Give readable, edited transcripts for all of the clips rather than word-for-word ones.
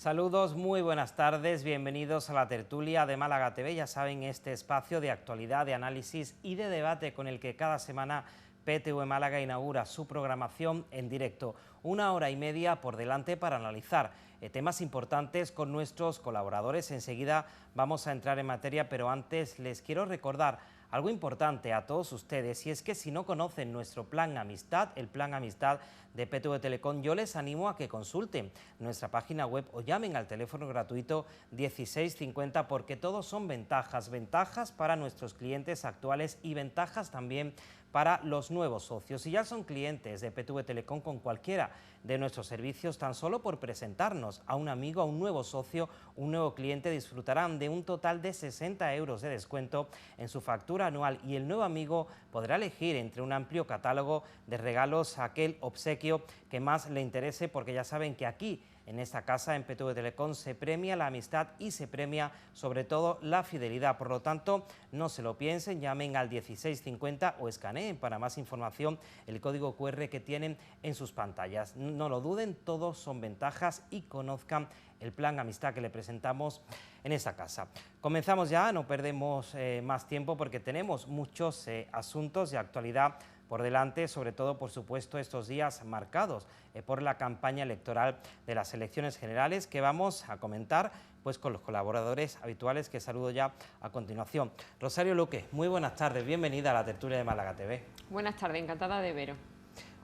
Saludos, muy buenas tardes, bienvenidos a la tertulia de Málaga TV. Ya saben, este espacio de actualidad, de análisis y de debate con el que cada semana PTV Málaga inaugura su programación en directo. 1 hora y media por delante para analizar temas importantes con nuestros colaboradores. Enseguida vamos a entrar en materia, pero antes les quiero recordar algo importante a todos ustedes, y es que si no conocen nuestro plan Amistad, el plan Amistad de PTV Telecom, yo les animo a que consulten nuestra página web o llamen al teléfono gratuito 1650, porque todos son ventajas, ventajas para nuestros clientes actuales y ventajas también para los nuevos socios. Si ya son clientes de PTV Telecom con cualquiera de nuestros servicios, tan solo por presentarnos a un amigo, a un nuevo socio, un nuevo cliente, disfrutarán de un total de 60 euros de descuento en su factura anual, y el nuevo amigo podrá elegir entre un amplio catálogo de regalos aquel obsequio que más le interese, porque ya saben que aquí en esta casa, en PTV Telecom, se premia la amistad y se premia sobre todo la fidelidad. Por lo tanto, no se lo piensen, llamen al 1650 o escaneen para más información el código QR que tienen en sus pantallas. No lo duden, todos son ventajas, y conozcan el plan Amistad que le presentamos en esta casa. Comenzamos ya, no perdemos más tiempo, porque tenemos muchos asuntos de actualidad por delante, sobre todo, por supuesto, estos días marcados por la campaña electoral de las elecciones generales, que vamos a comentar pues con los colaboradores habituales, que saludo ya a continuación. Rosario Luque, muy buenas tardes, bienvenida a la tertulia de Málaga TV. Buenas tardes, encantada de veros.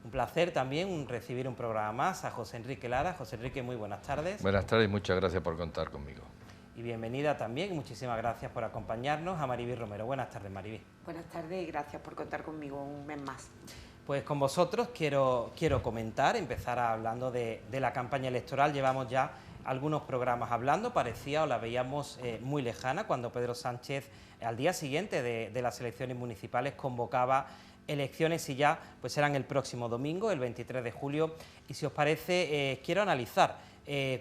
Un placer también recibir un programa más a José Enrique Lara. José Enrique, muy buenas tardes. Buenas tardes y muchas gracias por contar conmigo. Y bienvenida también, muchísimas gracias por acompañarnos, a Maribí Romero. Buenas tardes, Maribí. Buenas tardes y gracias por contar conmigo un mes más. Pues con vosotros quiero comentar, empezar hablando de la campaña electoral. Llevamos ya algunos programas hablando, parecía o la veíamos muy lejana, cuando Pedro Sánchez, al día siguiente de las elecciones municipales, convocaba elecciones, y ya pues serán el próximo domingo, el 23 de julio. Y si os parece, quiero analizar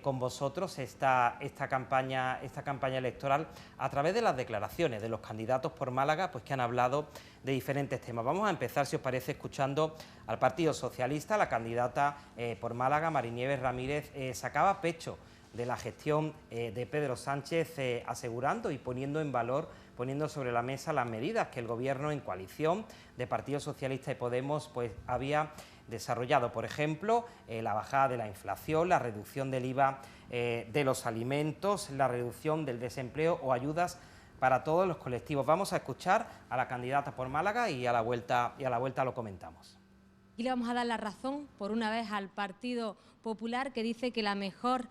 con vosotros esta campaña electoral a través de las declaraciones de los candidatos por Málaga, pues que han hablado de diferentes temas. Vamos a empezar, si os parece, escuchando al Partido Socialista. La candidata por Málaga, Marinieves Ramírez, sacaba pecho de la gestión de Pedro Sánchez, asegurando y poniendo en valor, poniendo sobre la mesa las medidas que el Gobierno en coalición de Partido Socialista y Podemos pues había desarrollado. Por ejemplo, la bajada de la inflación, la reducción del IVA de los alimentos, la reducción del desempleo o ayudas para todos los colectivos. Vamos a escuchar a la candidata por Málaga y a la vuelta lo comentamos. Y le vamos a dar la razón por una vez al Partido Popular, que dice que la mejor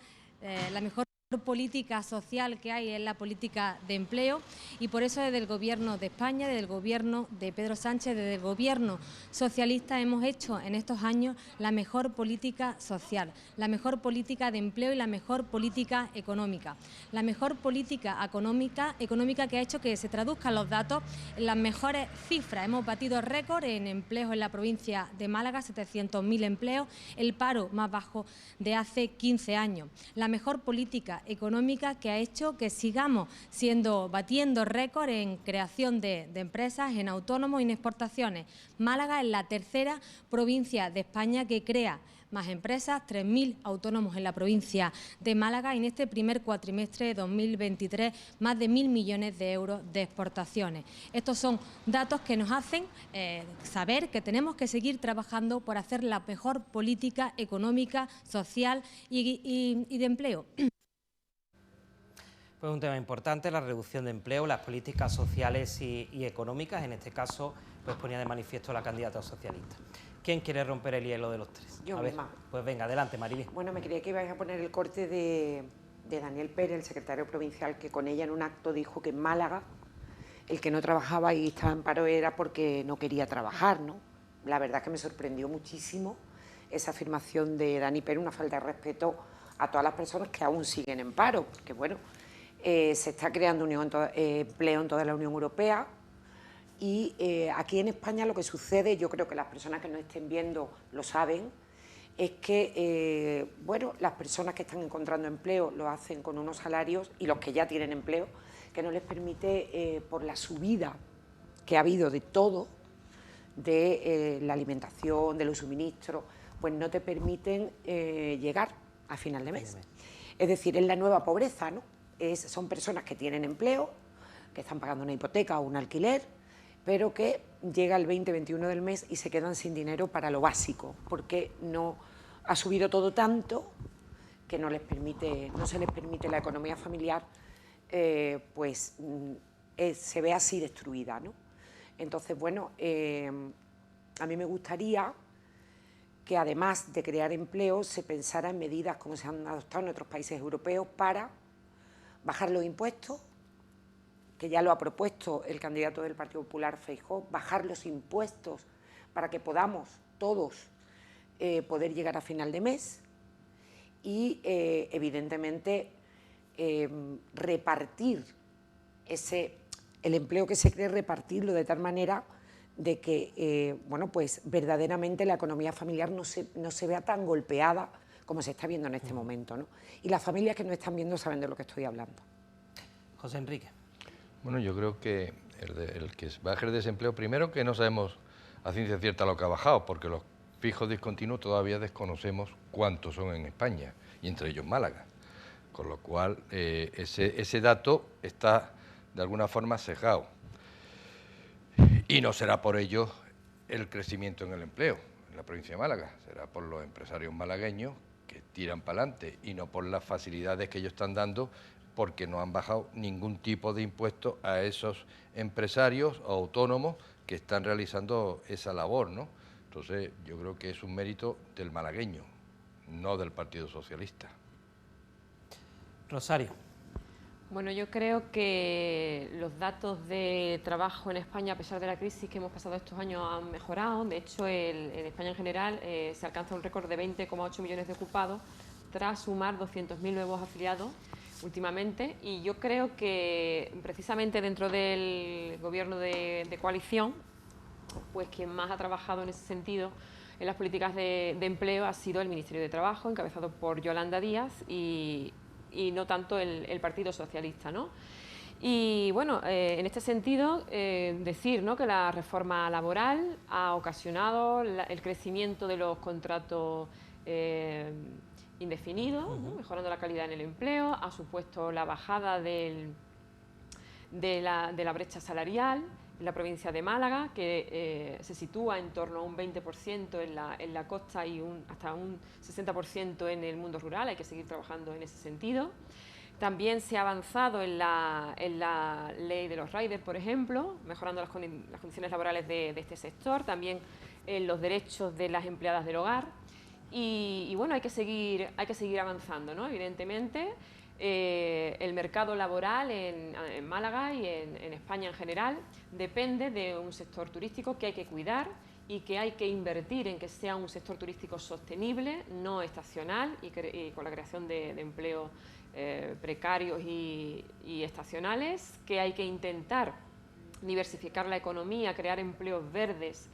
política social que hay es la política de empleo, y por eso desde el Gobierno de España, desde el Gobierno de Pedro Sánchez, desde el Gobierno socialista hemos hecho en estos años la mejor política social, la mejor política de empleo y la mejor política económica. La mejor política económica que ha hecho que se traduzcan los datos en las mejores cifras. Hemos batido récord en empleos en la provincia de Málaga, 700.000 empleos, el paro más bajo de hace 15 años. La mejor política económica que ha hecho que sigamos batiendo récord en creación de empresas, en autónomos y en exportaciones. Málaga es la tercera provincia de España que crea más empresas, 3.000 autónomos en la provincia de Málaga, y en este primer cuatrimestre de 2023 más de 1.000 millones de euros de exportaciones. Estos son datos que nos hacen saber que tenemos que seguir trabajando por hacer la mejor política económica, social y de empleo. Pues un tema importante, la reducción de empleo, las políticas sociales y económicas. En este caso, pues ponía de manifiesto la candidata socialista. ¿Quién quiere romper el hielo de los tres? Yo misma. Pues venga, adelante, Maribí. Bueno, me creía que ibais a poner el corte de Daniel Pérez, el secretario provincial, que con ella en un acto dijo que en Málaga el que no trabajaba y estaba en paro era porque no quería trabajar, ¿no? La verdad es que me sorprendió muchísimo esa afirmación de Dani Pérez, una falta de respeto a todas las personas que aún siguen en paro, porque bueno, se está creando empleo en toda la Unión Europea, y aquí en España lo que sucede, yo creo que las personas que nos estén viendo lo saben, es que bueno, las personas que están encontrando empleo lo hacen con unos salarios, y los que ya tienen empleo, que no les permite, por la subida que ha habido de todo, de la alimentación, de los suministros, pues no te permiten llegar a final de mes. Es decir, es la nueva pobreza, ¿no? Son personas que tienen empleo, que están pagando una hipoteca o un alquiler, pero que llega el 20-21 del mes y se quedan sin dinero para lo básico, porque no ha subido todo tanto que no se les permite la economía familiar, se ve así destruida, ¿no? Entonces, bueno, a mí me gustaría que además de crear empleo se pensara en medidas como se han adoptado en otros países europeos para bajar los impuestos, que ya lo ha propuesto el candidato del Partido Popular, Feijóo, bajar los impuestos para que podamos todos poder llegar a final de mes y, evidentemente, repartir el empleo que se cree, repartirlo de tal manera de que, verdaderamente la economía familiar no se vea tan golpeada como se está viendo en este momento, ¿no? Y las familias que no están viendo saben de lo que estoy hablando. José Enrique. Bueno, yo creo que el que baje el desempleo, primero que no sabemos a ciencia cierta lo que ha bajado, porque los fijos discontinuos todavía desconocemos cuántos son en España, y entre ellos Málaga. Con lo cual, ese dato está de alguna forma sesgado. Y no será por ello el crecimiento en el empleo en la provincia de Málaga, será por los empresarios malagueños que tiran para adelante y no por las facilidades que ellos están dando, porque no han bajado ningún tipo de impuesto a esos empresarios o autónomos que están realizando esa labor, ¿no? Entonces, yo creo que es un mérito del malagueño, no del Partido Socialista. Rosario. Bueno, yo creo que los datos de trabajo en España, a pesar de la crisis que hemos pasado estos años, han mejorado. De hecho, en España en general se alcanza un récord de 20,8 millones de ocupados tras sumar 200.000 nuevos afiliados últimamente. Y yo creo que precisamente dentro del gobierno de coalición, pues quien más ha trabajado en ese sentido en las políticas de empleo ha sido el Ministerio de Trabajo, encabezado por Yolanda Díaz, y no tanto el Partido Socialista, ¿no? Y bueno, en este sentido, decir, ¿no?, que la reforma laboral ha ocasionado el crecimiento de los contratos indefinidos, ¿no?, mejorando la calidad en el empleo, ha supuesto la bajada de la brecha salarial en la provincia de Málaga, que se sitúa en torno a un 20% en la costa y hasta un 60% en el mundo rural. Hay que seguir trabajando en ese sentido. También se ha avanzado en la ley de los riders, por ejemplo, mejorando las condiciones laborales de este sector, también en los derechos de las empleadas del hogar. Y bueno, hay que seguir avanzando, ¿no? Evidentemente, el mercado laboral en Málaga y en España en general depende de un sector turístico que hay que cuidar y que hay que invertir en que sea un sector turístico sostenible, no estacional, y con la creación de empleos precarios y estacionales, que hay que intentar diversificar la economía, crear empleos verdes.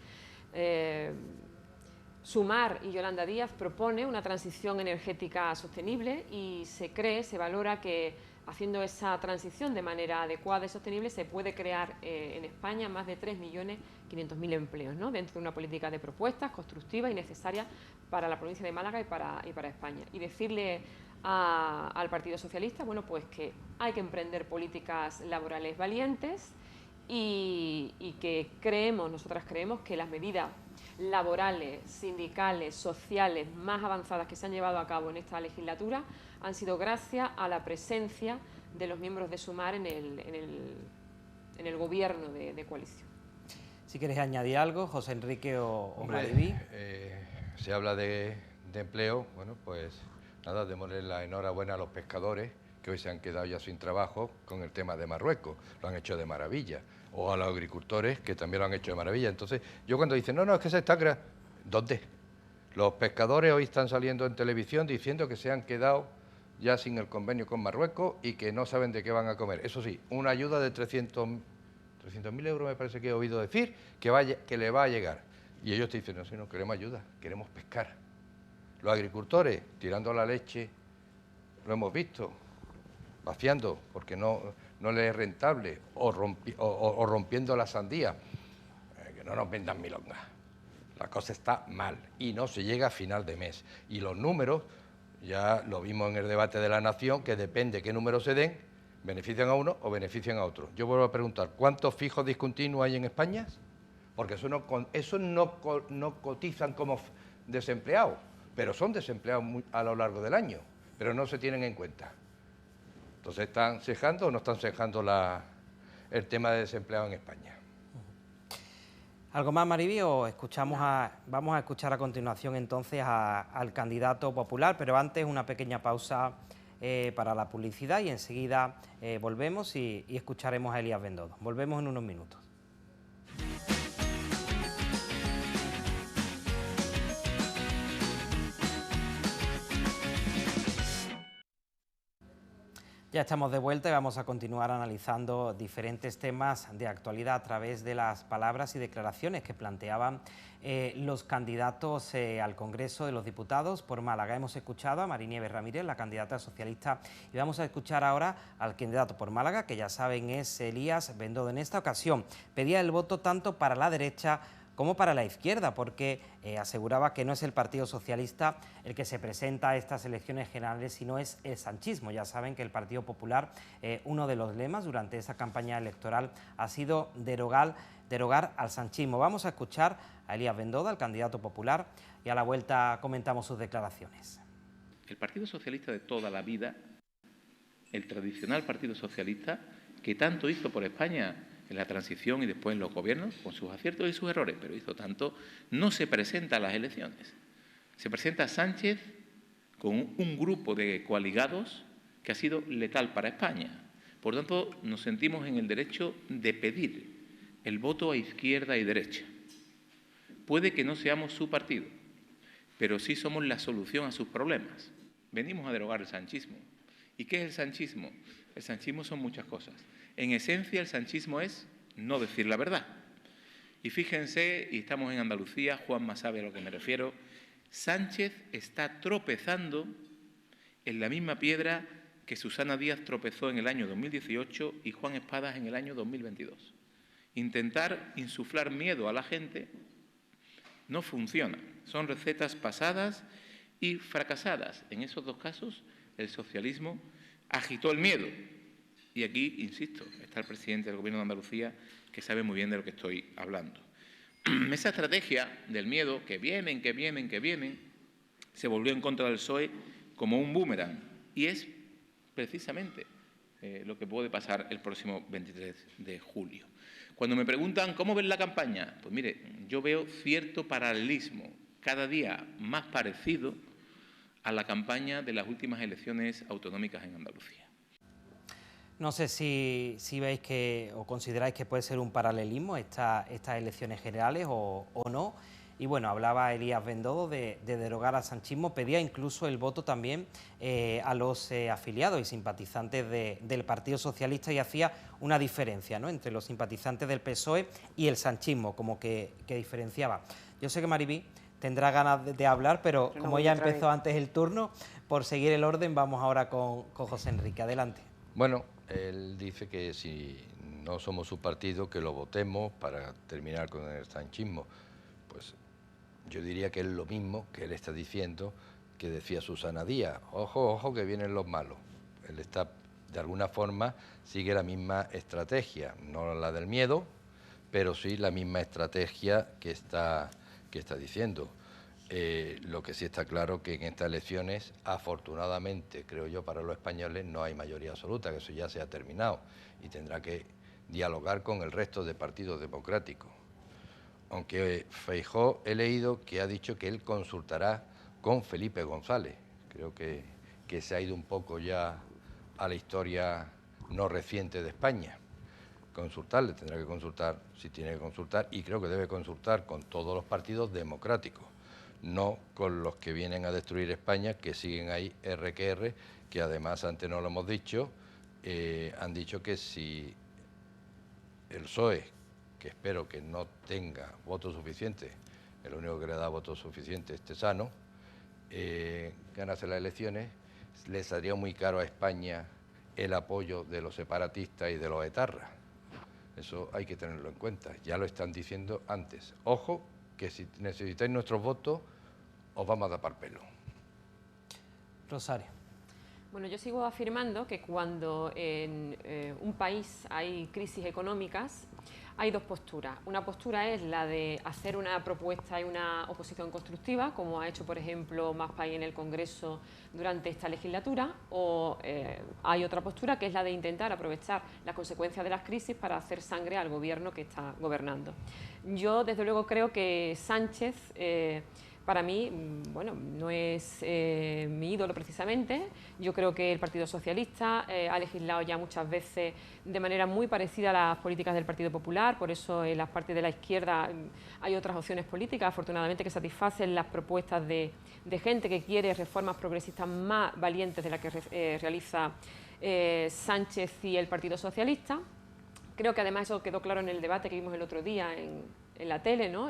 Sumar y Yolanda Díaz propone una transición energética sostenible y se valora que haciendo esa transición de manera adecuada y sostenible se puede crear en España más de 3.500.000 empleos, ¿no?, dentro de una política de propuestas constructiva y necesaria para la provincia de Málaga y para España. Y decirle al Partido Socialista, bueno, pues que hay que emprender políticas laborales valientes y que nosotras creemos que las medidas laborales, sindicales, sociales más avanzadas que se han llevado a cabo en esta legislatura han sido gracias a la presencia de los miembros de Sumar en el gobierno de coalición. Si quieres añadir algo, José Enrique o Hombre, Mariví. se habla de empleo, bueno, pues nada, démosle la enhorabuena a los pescadores que hoy se han quedado ya sin trabajo con el tema de Marruecos, lo han hecho de maravilla, o a los agricultores que también lo han hecho de maravilla. Entonces, yo cuando dicen, no, es que se está creando, ¿dónde? Los pescadores hoy están saliendo en televisión diciendo que se han quedado ya sin el convenio con Marruecos y que no saben de qué van a comer. Eso sí, una ayuda de 300.000 euros me parece que he oído decir que le va a llegar. Y ellos te dicen, no, si no queremos ayuda, queremos pescar. Los agricultores tirando la leche, lo hemos visto, vaciando porque no les es rentable, o rompiendo la sandía. Que no nos vendan milongas. La cosa está mal y no se llega a final de mes. Y los números Ya lo vimos en el debate de la Nación, que depende qué número se den, benefician a uno o benefician a otro. Yo vuelvo a preguntar, ¿cuántos fijos discontinuos hay en España? Porque eso no cotizan como desempleados, pero son desempleados a lo largo del año, pero no se tienen en cuenta. Entonces, ¿están cejando o no están cejando el tema de desempleados en España? ¿Algo más, Mariby, o vamos a escuchar a continuación entonces al candidato popular? Pero antes una pequeña pausa para la publicidad y enseguida volvemos y escucharemos a Elías Bendodo. Volvemos en unos minutos. Ya estamos de vuelta y vamos a continuar analizando diferentes temas de actualidad a través de las palabras y declaraciones que planteaban los candidatos al Congreso de los Diputados por Málaga. Hemos escuchado a Marinieves Ramírez, la candidata socialista, y vamos a escuchar ahora al candidato por Málaga, que ya saben es Elías Bendodo. En esta ocasión pedía el voto tanto para la derecha como para la izquierda, porque aseguraba que no es el Partido Socialista el que se presenta a estas elecciones generales, sino es el sanchismo. Ya saben que el Partido Popular, uno de los lemas durante esa campaña electoral ha sido derogar al sanchismo. Vamos a escuchar a Elías Bendodo, al candidato popular, y a la vuelta comentamos sus declaraciones. El Partido Socialista de toda la vida, el tradicional Partido Socialista, que tanto hizo por España en la transición y después en los gobiernos, con sus aciertos y sus errores, pero hizo tanto, no se presenta a las elecciones. Se presenta Sánchez con un grupo de coaligados que ha sido letal para España. Por tanto, nos sentimos en el derecho de pedir el voto a izquierda y derecha. Puede que no seamos su partido, pero sí somos la solución a sus problemas. Venimos a derogar el sanchismo. ¿Y qué es el sanchismo? El sanchismo son muchas cosas. En esencia, el sanchismo es no decir la verdad. Y fíjense, y estamos en Andalucía, Juanma sabe a lo que me refiero, Sánchez está tropezando en la misma piedra que Susana Díaz tropezó en el año 2018 y Juan Espadas en el año 2022. Intentar insuflar miedo a la gente no funciona. Son recetas pasadas y fracasadas. En esos dos casos, el socialismo agitó el miedo. Y aquí, insisto, está el presidente del Gobierno de Andalucía que sabe muy bien de lo que estoy hablando. Esa estrategia del miedo, que vienen, se volvió en contra del PSOE como un boomerang. Y es precisamente lo que puede pasar el próximo 23 de julio. Cuando me preguntan ¿cómo ven la campaña? Pues mire, yo veo cierto paralelismo, cada día más parecido a la campaña de las últimas elecciones autonómicas en Andalucía. No sé si veis o consideráis que puede ser un paralelismo estas elecciones generales o no. Y bueno, hablaba Elías Bendodo de derogar al sanchismo, pedía incluso el voto también a los afiliados y simpatizantes del Partido Socialista y hacía una diferencia, ¿no?, entre los simpatizantes del PSOE y el sanchismo, como que diferenciaba. Yo sé que Mariby tendrá ganas de hablar, pero como ella empezó antes el turno, por seguir el orden, vamos ahora con José Enrique. Adelante. Bueno, él dice que si no somos su partido, que lo votemos para terminar con el sanchismo. Pues yo diría que es lo mismo que él está diciendo que decía Susana Díaz. Ojo, ojo, que vienen los malos. Él está, de alguna forma, sigue la misma estrategia, no la del miedo, pero sí la misma estrategia que está diciendo. Lo que sí está claro que en estas elecciones, afortunadamente, creo yo, para los españoles no hay mayoría absoluta, que eso ya se ha terminado y tendrá que dialogar con el resto de partidos democráticos. Aunque Feijóo he leído que ha dicho que él consultará con Felipe González. Creo que se ha ido un poco ya a la historia no reciente de España. Consultarle, tendrá que consultar, si tiene que consultar, y creo que debe consultar con todos los partidos democráticos, no con los que vienen a destruir España, que siguen ahí R que R, que además, antes no lo hemos dicho, han dicho que si el PSOE, que espero que no tenga votos suficientes, el único que le da votos suficientes es Tesano, ganase las elecciones, le saldría muy caro a España el apoyo de los separatistas y de los etarras. Eso hay que tenerlo en cuenta, ya lo están diciendo antes. Ojo, que si necesitáis nuestros votos, os vamos a tapar pelo. Rosario. Bueno, yo sigo afirmando que cuando en un país hay crisis económicas, hay dos posturas. Una postura es la de hacer una propuesta y una oposición constructiva, como ha hecho, por ejemplo, Más País en el Congreso durante esta legislatura, o hay otra postura que es la de intentar aprovechar las consecuencias de las crisis para hacer sangre al gobierno que está gobernando. Yo, desde luego, creo que Sánchez, para mí, bueno, no es mi ídolo precisamente. Yo creo que el Partido Socialista ha legislado ya muchas veces de manera muy parecida a las políticas del Partido Popular, por eso en las partes de la izquierda hay otras opciones políticas, afortunadamente, que satisfacen las propuestas de gente que quiere reformas progresistas más valientes de las que realiza Sánchez y el Partido Socialista. Creo que además eso quedó claro en el debate que vimos el otro día en la tele, ¿no?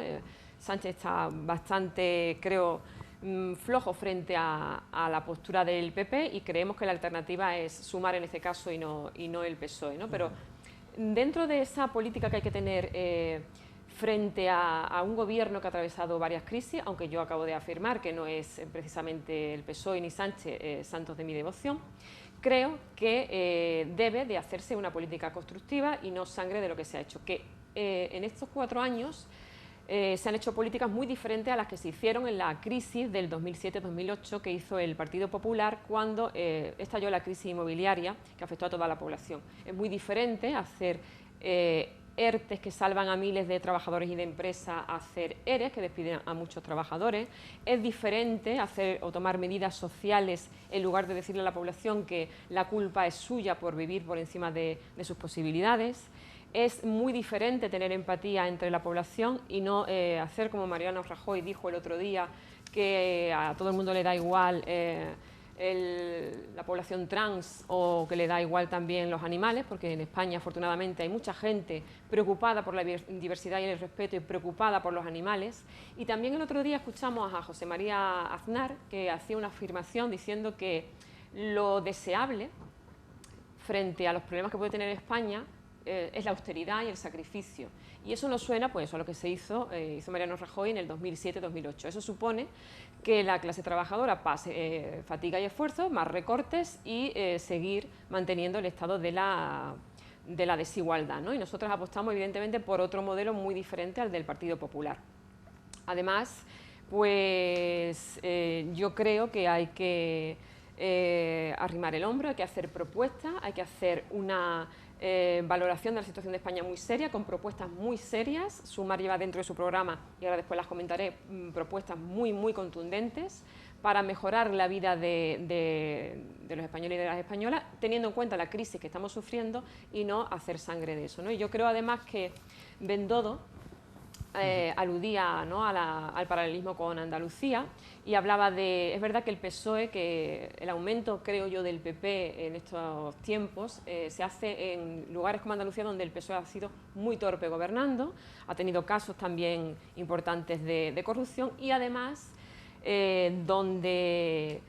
Sánchez está bastante, creo, flojo frente a la postura del PP y creemos que la alternativa es Sumar en este caso y no el PSOE, ¿no? Pero dentro de esa política que hay que tener frente a un gobierno que ha atravesado varias crisis, aunque yo acabo de afirmar que no es precisamente el PSOE ni Sánchez santos de mi devoción, creo que debe de hacerse una política constructiva y no sangre de lo que se ha hecho. Que en estos 4 años se han hecho políticas muy diferentes a las que se hicieron en la crisis del 2007-2008 que hizo el Partido Popular cuando estalló la crisis inmobiliaria que afectó a toda la población. Es muy diferente hacer ERTES que salvan a miles de trabajadores y de empresas a hacer ERES que despiden a muchos trabajadores. Es diferente hacer o tomar medidas sociales en lugar de decirle a la población que la culpa es suya por vivir por encima de sus posibilidades. Es muy diferente tener empatía entre la población y no hacer como Mariano Rajoy dijo el otro día, que a todo el mundo le da igual la población trans o que le da igual también los animales, porque en España afortunadamente hay mucha gente preocupada por la diversidad y el respeto y preocupada por los animales. Y también el otro día escuchamos a José María Aznar que hacía una afirmación diciendo que lo deseable frente a los problemas que puede tener España es la austeridad y el sacrificio. Y eso nos suena pues, a lo que hizo Mariano Rajoy en el 2007-2008. Eso supone que la clase trabajadora pase fatiga y esfuerzo, más recortes y seguir manteniendo el estado de la desigualdad, ¿no? Y nosotros apostamos evidentemente por otro modelo muy diferente al del Partido Popular. Además, pues yo creo que hay que arrimar el hombro, hay que hacer propuestas, hay que hacer una valoración de la situación de España muy seria, con propuestas muy serias. Sumar lleva dentro de su programa, y ahora después las comentaré, propuestas muy contundentes para mejorar la vida de los españoles y de las españolas, teniendo en cuenta la crisis que estamos sufriendo y no hacer sangre de eso, ¿no? Y yo creo además que Bendodo aludía, ¿no?, al paralelismo con Andalucía y hablaba de, es verdad que el PSOE, que el aumento, creo yo, del PP en estos tiempos se hace en lugares como Andalucía, donde el PSOE ha sido muy torpe gobernando, ha tenido casos también importantes de corrupción y además donde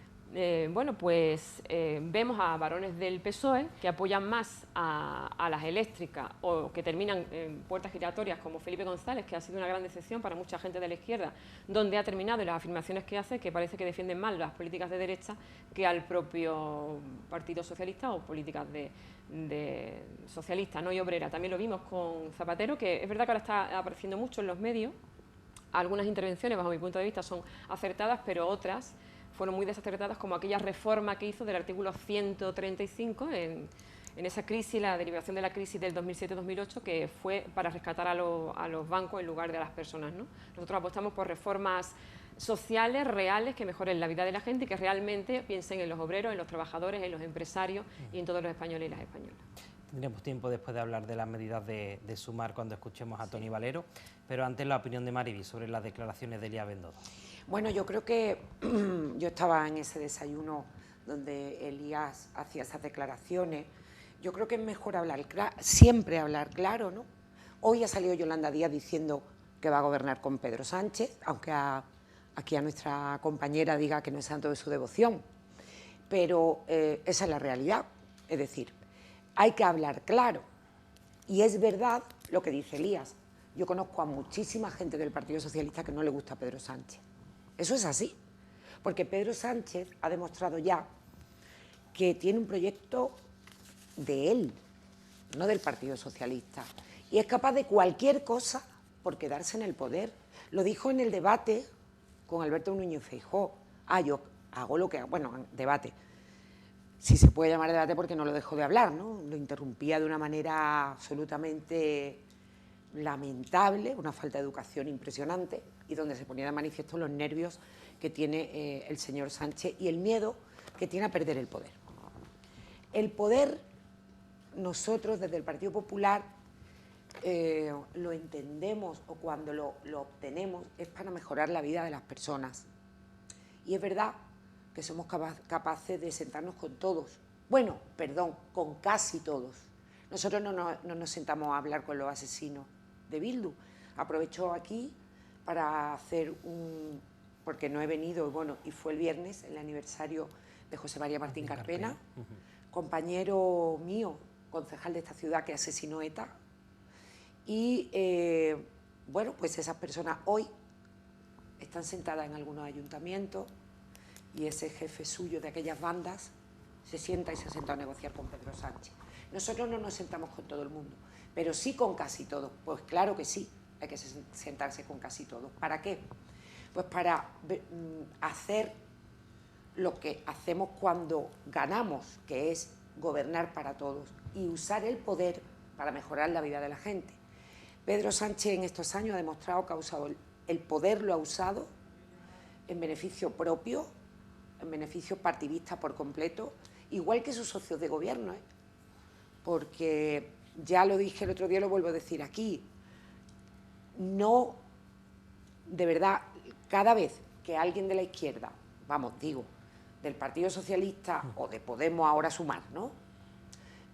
bueno, pues vemos a varones del PSOE que apoyan más a las eléctricas o que terminan en puertas giratorias, como Felipe González, que ha sido una gran decepción para mucha gente de la izquierda, donde ha terminado, y las afirmaciones que hace, que parece que defienden más las políticas de derecha que al propio Partido Socialista o políticas de socialista, ¿no?, y obrera. También lo vimos con Zapatero, que es verdad que ahora está apareciendo mucho en los medios. Algunas intervenciones, bajo mi punto de vista, son acertadas, pero otras fueron muy desacertadas, como aquella reforma que hizo del artículo 135 en esa crisis, la derivación de la crisis del 2007-2008, que fue para rescatar a los bancos en lugar de a las personas, ¿no? Nosotros apostamos por reformas sociales, reales, que mejoren la vida de la gente y que realmente piensen en los obreros, en los trabajadores, en los empresarios y en todos los españoles y las españolas. Tendremos tiempo después de hablar de las medidas de Sumar cuando escuchemos a Toni Valero, pero antes la opinión de Mariby sobre las declaraciones de Elías Bendodo. Bueno, yo creo que yo estaba en ese desayuno donde Elías hacía esas declaraciones. Yo creo que es mejor siempre hablar claro, ¿no? Hoy ha salido Yolanda Díaz diciendo que va a gobernar con Pedro Sánchez, aunque aquí a nuestra compañera diga que no es santo de su devoción. Pero esa es la realidad, es decir, hay que hablar claro. Y es verdad lo que dice Elías. Yo conozco a muchísima gente del Partido Socialista que no le gusta a Pedro Sánchez. Eso es así, Porque Pedro Sánchez ha demostrado ya que tiene un proyecto de él, no del Partido Socialista, y es capaz de cualquier cosa por quedarse en el poder. Lo dijo en el debate con Alberto Núñez Feijóo. Yo hago lo que hago, bueno, debate, si se puede llamar debate porque no lo dejó de hablar, ¿no? Lo interrumpía de una manera absolutamente lamentable, una falta de educación impresionante, y donde se ponía de manifiesto los nervios que tiene el señor Sánchez y el miedo que tiene a perder el poder. El poder, nosotros desde el Partido Popular lo entendemos, o cuando lo obtenemos es para mejorar la vida de las personas. Y es verdad que somos capaces de sentarnos con todos, bueno, perdón, con casi todos. Nosotros no nos sentamos a hablar con los asesinos de Bildu. Aprovecho aquí para hacer porque no he venido, bueno, y fue el viernes, el aniversario de José María Martín Carpena, compañero mío, concejal de esta ciudad que asesinó ETA. Y, bueno, pues esas personas hoy están sentadas en algunos ayuntamientos, y ese jefe suyo de aquellas bandas se sienta y se ha sentado a negociar con Pedro Sánchez. Nosotros no nos sentamos con todo el mundo, pero sí con casi todos. Pues claro que sí, hay que sentarse con casi todos. ¿Para qué? Pues para hacer lo que hacemos cuando ganamos, que es gobernar para todos y usar el poder para mejorar la vida de la gente. Pedro Sánchez en estos años ha demostrado que ha usado el poder, lo ha usado en beneficio propio, en beneficio partidista por completo, igual que sus socios de gobierno, porque ya lo dije el otro día, lo vuelvo a decir aquí, no, de verdad, cada vez que alguien de la izquierda, vamos, digo, del Partido Socialista o de Podemos ahora Sumar, ¿no?,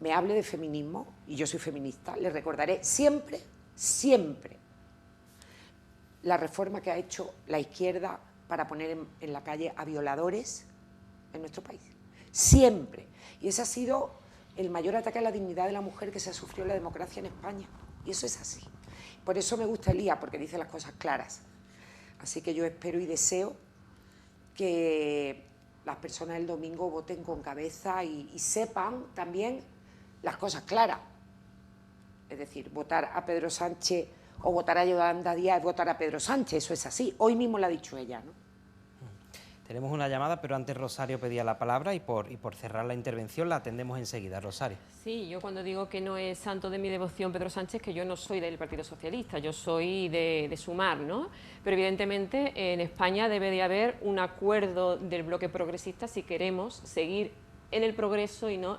me hable de feminismo, y yo soy feminista, le recordaré siempre, siempre, la reforma que ha hecho la izquierda para poner en la calle a violadores en nuestro país. Siempre. Y ese ha sido el mayor ataque a la dignidad de la mujer que se ha sufrido en la democracia en España. Y eso es así. Por eso me gusta Elías, porque dice las cosas claras. Así que yo espero y deseo que las personas el domingo voten con cabeza y sepan también las cosas claras. Es decir, votar a Pedro Sánchez o votar a Yolanda Díaz es votar a Pedro Sánchez, eso es así. Hoy mismo lo ha dicho ella, ¿no? Tenemos una llamada, pero antes Rosario pedía la palabra y por cerrar la intervención la atendemos enseguida. Rosario. Sí, yo cuando digo que no es santo de mi devoción Pedro Sánchez, que yo no soy del Partido Socialista, yo soy de Sumar, ¿no? Pero evidentemente en España debe de haber un acuerdo del bloque progresista si queremos seguir en el progreso y no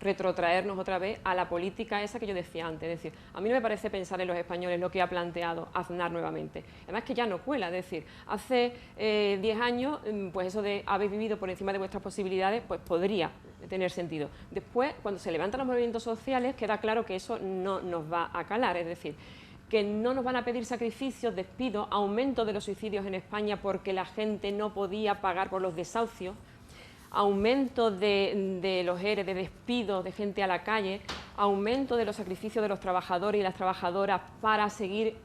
retrotraernos otra vez a la política esa que yo decía antes. Es decir, a mí no me parece pensar en los españoles lo que ha planteado Aznar nuevamente. Además que ya no cuela, es decir, hace 10 años, pues eso de habéis vivido por encima de vuestras posibilidades, pues podría tener sentido. Después, cuando se levantan los movimientos sociales, queda claro que eso no nos va a calar, es decir, que no nos van a pedir sacrificios, despidos, aumento de los suicidios en España porque la gente no podía pagar por los desahucios, aumento de los ERE, de despidos de gente a la calle, aumento de los sacrificios de los trabajadores y las trabajadoras para seguir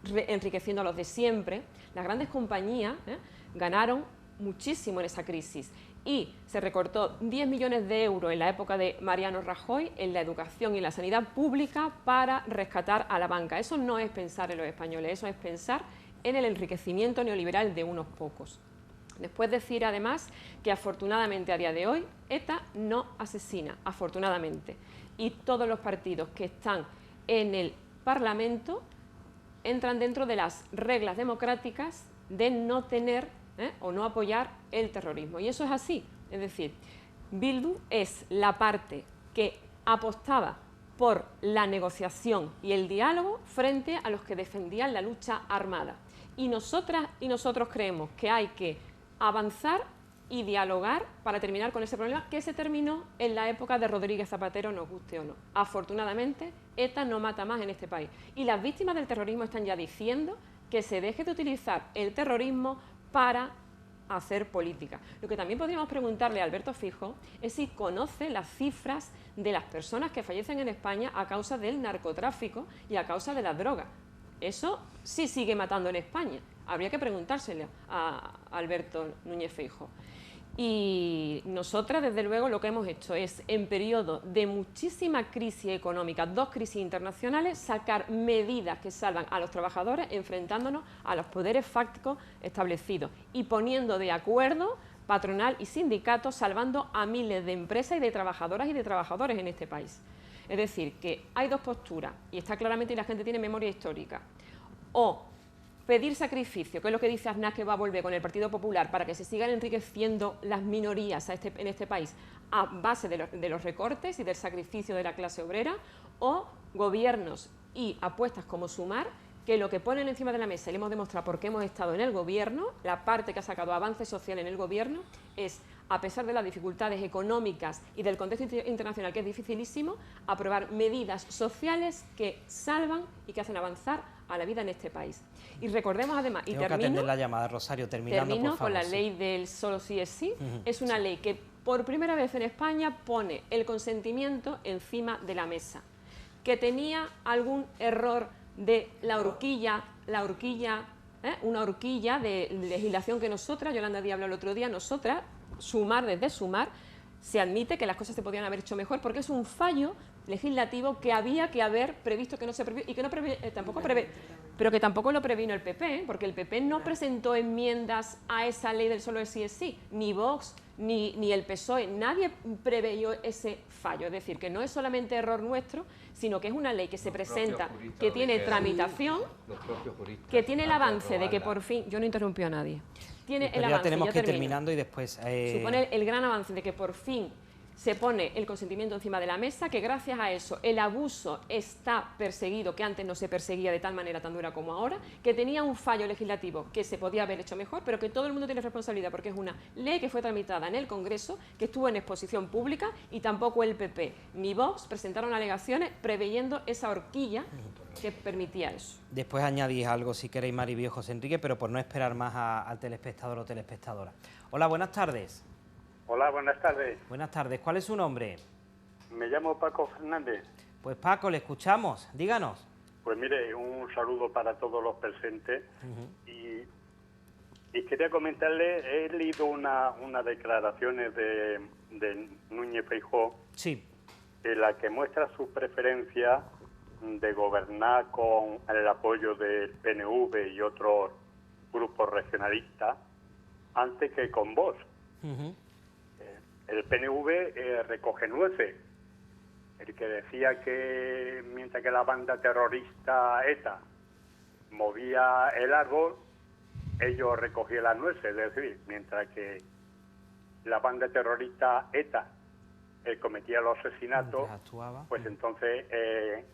enriqueciendo a los de siempre. Las grandes compañías ganaron muchísimo en esa crisis y se recortó 10 millones de euros en la época de Mariano Rajoy en la educación y la sanidad pública para rescatar a la banca. Eso no es pensar en los españoles, eso es pensar en el enriquecimiento neoliberal de unos pocos. Después decir además que afortunadamente a día de hoy ETA no asesina, afortunadamente. Y todos los partidos que están en el Parlamento entran dentro de las reglas democráticas de no tener o no apoyar el terrorismo. Y eso es así. Es decir, Bildu es la parte que apostaba por la negociación y el diálogo frente a los que defendían la lucha armada. Y nosotras y nosotros creemos que hay que avanzar y dialogar para terminar con ese problema que se terminó en la época de Rodríguez Zapatero, nos guste o no. Afortunadamente, ETA no mata más en este país. Y las víctimas del terrorismo están ya diciendo que se deje de utilizar el terrorismo para hacer política. Lo que también podríamos preguntarle a Alberto Fijo es si conoce las cifras de las personas que fallecen en España a causa del narcotráfico y a causa de la droga. Eso sí sigue matando en España. Habría que preguntárselo a Alberto Núñez Feijóo. Y nosotras, desde luego, lo que hemos hecho es, en periodo de muchísima crisis económica, 2 crisis internacionales, sacar medidas que salvan a los trabajadores, enfrentándonos a los poderes fácticos establecidos y poniendo de acuerdo patronal y sindicatos, salvando a miles de empresas y de trabajadoras y de trabajadores en este país. Es decir, que hay 2 posturas, y está claramente, y la gente tiene memoria histórica, o pedir sacrificio, que es lo que dice Aznar, que va a volver con el Partido Popular para que se sigan enriqueciendo las minorías en este país a base de los recortes y del sacrificio de la clase obrera, o gobiernos y apuestas como Sumar, que lo que ponen encima de la mesa, y le hemos demostrado porque hemos estado en el gobierno, la parte que ha sacado avance social en el gobierno, es, a pesar de las dificultades económicas y del contexto internacional, que es dificilísimo, aprobar medidas sociales que salvan y que hacen avanzar a la vida en este país. Y recordemos además, y Tengo que atender la llamada, Rosario, terminando, por favor, con la sí. ley del solo sí es sí. Es una ley que por primera vez en España pone el consentimiento encima de la mesa. Que tenía algún error de la horquilla, una horquilla de legislación que nosotras, Yolanda Díaz habló el otro día, nosotras, desde Sumar, se admite que las cosas se podían haber hecho mejor porque es un fallo legislativo que había que haber previsto, que no se previó y que no pero que tampoco lo previno el PP, porque el PP no presentó enmiendas a esa ley del solo sí es sí, ni Vox ni el PSOE, nadie preveyó ese fallo. Es decir, que no es solamente error nuestro, sino que es una ley que se presenta, que tiene tramitación, que tiene el avance de que por fin, yo no interrumpí a nadie, tiene el avance, ya tenemos que ir terminando y después... supone el gran avance de que por fin se pone el consentimiento encima de la mesa, que gracias a eso el abuso está perseguido, que antes no se perseguía de tal manera tan dura como ahora, que tenía un fallo legislativo que se podía haber hecho mejor, pero que todo el mundo tiene responsabilidad porque es una ley que fue tramitada en el Congreso, que estuvo en exposición pública y tampoco el PP ni Vox presentaron alegaciones preveyendo esa horquilla que permitía eso. Después añadís algo si queréis, Maribel y José Enrique, pero por no esperar más al telespectador o telespectadora. Hola, buenas tardes. Hola, buenas tardes. Buenas tardes. ¿Cuál es su nombre? Me llamo Paco Fernández. Pues Paco, le escuchamos. Díganos. Pues mire, un saludo para todos los presentes. Y quería comentarle, he leído unas declaraciones de Núñez Feijóo, sí, en la que muestra su preferencia de gobernar con el apoyo del PNV y otros grupos regionalistas antes que con Vox. El PNV recoge nueces. El que decía que mientras que la banda terrorista ETA movía el árbol, ellos recogían las nueces. Es decir, mientras que la banda terrorista ETA cometía los asesinatos, pues entonces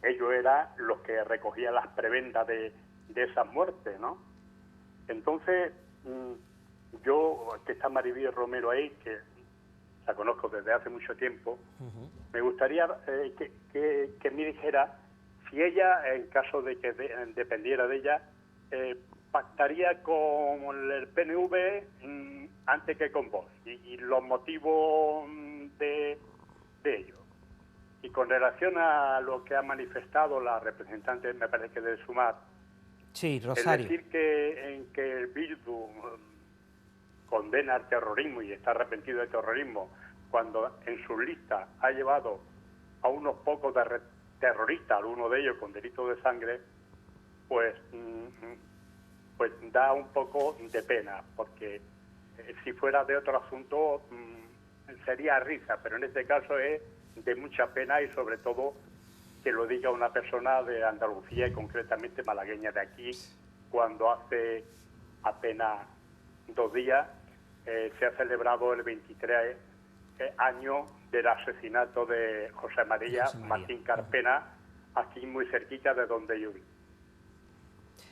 ellos eran los que recogían las prebendas de esas muertes, ¿no? Entonces, yo, que está Maribel Romero ahí, que la conozco desde hace mucho tiempo, me gustaría que me dijera si ella, en caso de que dependiera de ella, pactaría con el PNV antes que con Vox, y los motivos de ello. Y con relación a lo que ha manifestado la representante, me parece que de Sumar, sí, Rosario, es decir que el Bildu condena el terrorismo y está arrepentido del terrorismo, cuando en su lista ha llevado a unos pocos de terroristas, algunos de ellos con delitos de sangre, pues da un poco de pena, porque si fuera de otro asunto sería risa, pero en este caso es de mucha pena, y sobre todo que lo diga una persona de Andalucía y concretamente malagueña de aquí, cuando hace apenas 2 días se ha celebrado el 23 año del asesinato de José María Martín Carpena, aquí muy cerquita de donde yo vivo.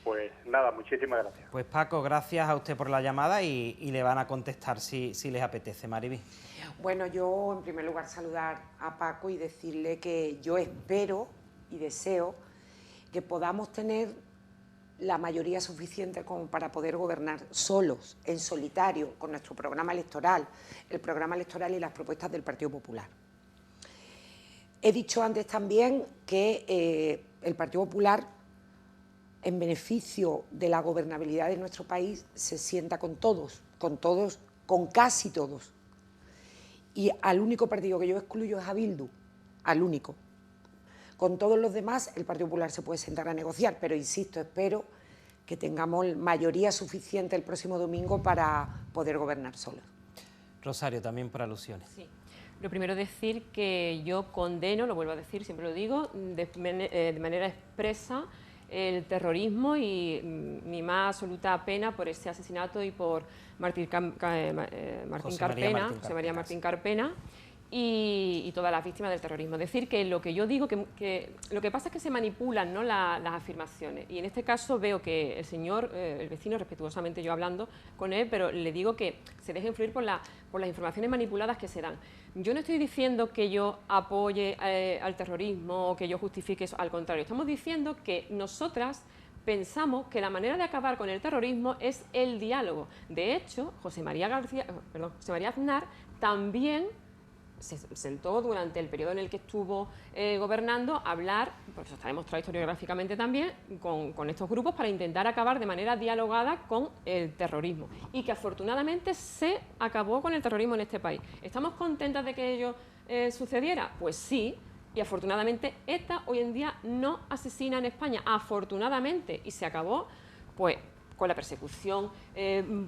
Pues nada, muchísimas gracias. Pues Paco, gracias a usted por la llamada y le van a contestar si les apetece. Maribel. Bueno, yo en primer lugar saludar a Paco y decirle que yo espero y deseo que podamos tener la mayoría suficiente como para poder gobernar solos, en solitario, con nuestro programa electoral, el programa electoral y las propuestas del Partido Popular. He dicho antes también que el Partido Popular en beneficio de la gobernabilidad de nuestro país, se sienta con todos, con casi todos. Y al único partido que yo excluyo es a Bildu, al único. Con todos los demás el Partido Popular se puede sentar a negociar, pero insisto, espero que tengamos mayoría suficiente el próximo domingo para poder gobernar solos. Rosario, también por alusiones. Sí. Lo primero decir que yo condeno, lo vuelvo a decir, siempre lo digo, de manera expresa el terrorismo y mi más absoluta pena por ese asesinato y por José María Martín Carpena y todas las víctimas del terrorismo. Decir que lo que yo digo, que lo que pasa es que se manipulan, ¿no?, las afirmaciones. Y en este caso veo que el señor, el vecino, respetuosamente yo hablando con él, pero le digo que se deje influir por las informaciones manipuladas que se dan. Yo no estoy diciendo que yo apoye al terrorismo o que yo justifique eso, al contrario, estamos diciendo que nosotras pensamos que la manera de acabar con el terrorismo es el diálogo. De hecho, José María Aznar también se sentó durante el periodo en el que estuvo gobernando a hablar, por eso está demostrado historiográficamente también, con estos grupos para intentar acabar de manera dialogada con el terrorismo. Y que afortunadamente se acabó con el terrorismo en este país. ¿Estamos contentas de que ello sucediera? Pues sí. Y afortunadamente ETA hoy en día no asesina en España, afortunadamente, y se acabó pues con la persecución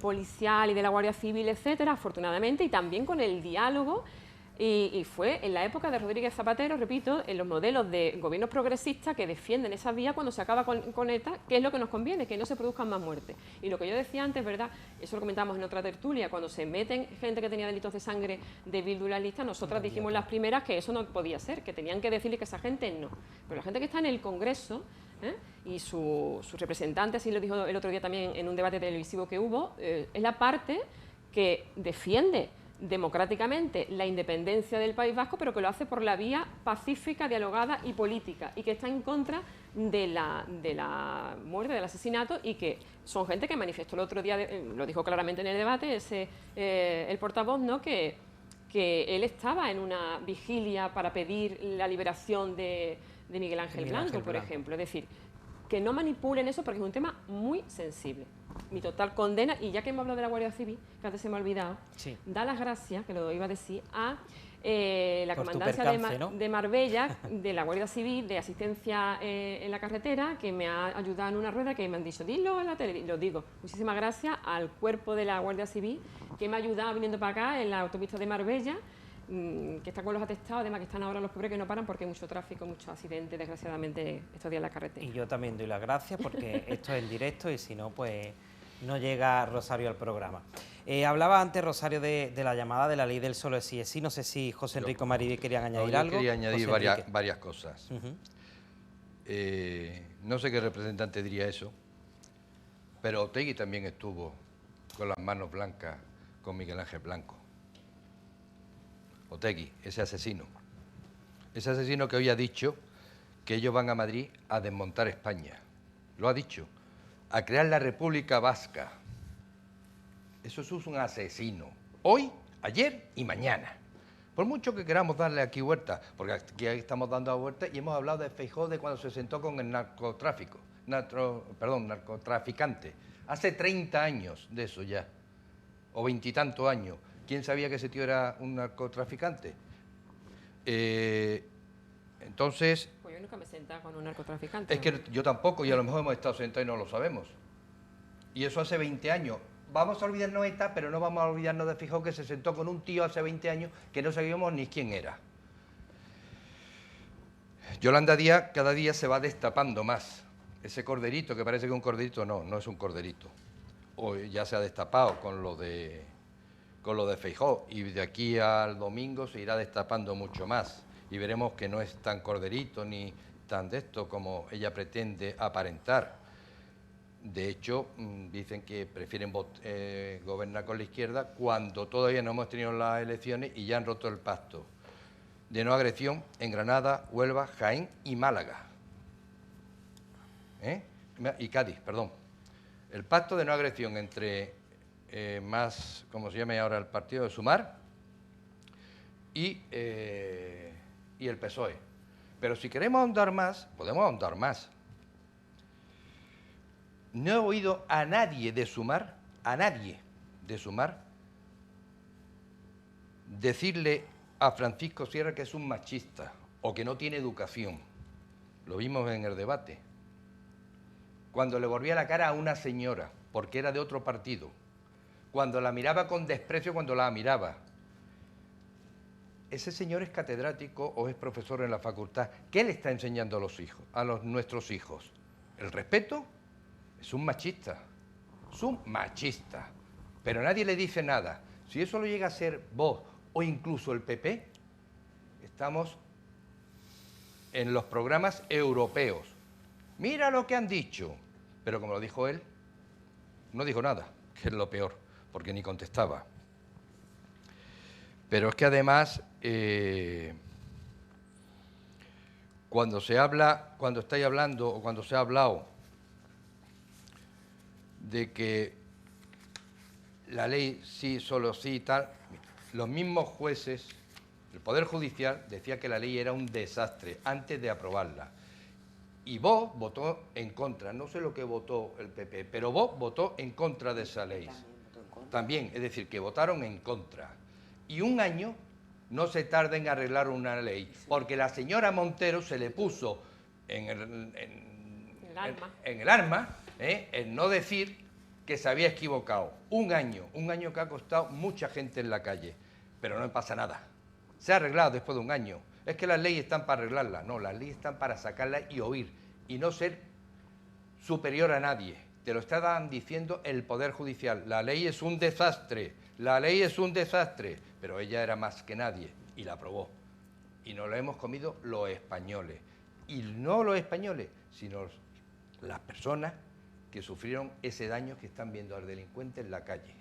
policial y de la Guardia Civil, etcétera, afortunadamente, y también con el diálogo. Y fue en la época de Rodríguez Zapatero, repito, en los modelos de gobiernos progresistas que defienden esa vía cuando se acaba con ETA, que es lo que nos conviene, que no se produzcan más muertes. Y lo que yo decía antes, ¿verdad?, eso lo comentamos en otra tertulia, cuando se meten gente que tenía delitos de sangre de Bildu en la lista, nosotras dijimos las primeras que eso no podía ser, que tenían que decirle que esa gente no. Pero la gente que está en el Congreso, y su representante, así lo dijo el otro día también en un debate televisivo que hubo, es la parte que defiende democráticamente la independencia del País Vasco, pero que lo hace por la vía pacífica, dialogada y política, y que está en contra de la muerte, del asesinato, y que son gente que manifestó el otro día, lo dijo claramente en el debate, el portavoz, ¿no?, que él estaba en una vigilia para pedir la liberación de Miguel Ángel Blanco, por ejemplo. Es decir, que no manipulen eso porque es un tema muy sensible. Mi total condena, y ya que hemos hablado de la Guardia Civil, que antes se me ha olvidado, sí, da las gracias, que lo iba a decir, a la comandancia de Marbella, de la Guardia Civil, de asistencia en la carretera, que me ha ayudado en una rueda, que me han dicho, dilo en la tele, lo digo. Muchísimas gracias al cuerpo de la Guardia Civil, que me ha ayudado viniendo para acá en la autopista de Marbella, que está con los atestados, además que están ahora los pobres que no paran porque hay mucho tráfico, muchos accidentes, desgraciadamente, estos días en la carretera. Y yo también doy las gracias porque esto es en directo y si no, pues no llega Rosario al programa. Hablaba antes, Rosario, de la llamada de la ley del solo sí es sí. No sé si José Enrique Mariví querían añadir algo. Yo quería añadir varias cosas. No sé qué representante diría eso, pero Otegi también estuvo con las manos blancas con Miguel Ángel Blanco. Otegi, ese asesino que hoy ha dicho que ellos van a Madrid a desmontar España. Lo ha dicho, a crear la República Vasca. Eso es un asesino. Hoy, ayer y mañana. Por mucho que queramos darle aquí vuelta, porque aquí estamos dando a vuelta y hemos hablado de Feijóo de cuando se sentó con el narcotraficante. Hace 30 años de eso ya, o 20 y tantos años. ¿Quién sabía que ese tío era un narcotraficante? Entonces... Pues yo nunca me he sentado con un narcotraficante. Es que yo tampoco, y a lo mejor hemos estado sentados y no lo sabemos. Y eso hace 20 años. Vamos a olvidarnos de ETA, pero no vamos a olvidarnos de Feijóo, que se sentó con un tío hace 20 años que no sabíamos ni quién era. Yolanda Díaz cada día se va destapando más. Ese corderito, que parece que es un corderito, no es un corderito. Hoy ya se ha destapado con lo de Feijóo, y de aquí al domingo se irá destapando mucho más y veremos que no es tan corderito ni tan de esto como ella pretende aparentar. De hecho, dicen que prefieren gobernar con la izquierda cuando todavía no hemos tenido las elecciones y ya han roto el pacto de no agresión en Granada, Huelva, Jaén y Málaga. Y Cádiz, perdón. El pacto de no agresión entre más, como se llama ahora, el partido de Sumar y el PSOE. Pero si queremos ahondar más, podemos ahondar más. no he oído a nadie de Sumar, decirle a Francisco Sierra que es un machista o que no tiene educación. Lo vimos en el debate. Cuando le volvía la cara a una señora, porque era de otro partido, cuando la miraba con desprecio cuando la miraba. ¿Ese señor es catedrático o es profesor en la facultad? ¿Qué le está enseñando a los hijos, nuestros hijos? ¿El respeto? Es un machista, pero nadie le dice nada. Si eso lo llega a ser Vox o incluso el PP, estamos en los programas europeos. Mira lo que han dicho, pero como lo dijo él, no dijo nada, que es lo peor, porque ni contestaba. Pero es que además, cuando estáis hablando o cuando se ha hablado de que la ley sí, solo sí y tal, los mismos jueces, el Poder Judicial decía que la ley era un desastre antes de aprobarla. Y Vox votó en contra, no sé lo que votó el PP, pero Vox votó en contra de esa ley. También, es decir, que votaron en contra. Y un año no se tarda en arreglar una ley, porque la señora Montero se le puso en el arma, en no decir que se había equivocado. Un año que ha costado mucha gente en la calle, pero no pasa nada. Se ha arreglado después de un año. Es que las leyes están para arreglarlas, no, las leyes están para sacarlas y oír, y no ser superior a nadie. Te lo está diciendo el Poder Judicial. La ley es un desastre, pero ella era más que nadie y la aprobó. Y nos lo hemos comido los españoles. Y no los españoles, sino las personas que sufrieron ese daño que están viendo al delincuente en la calle.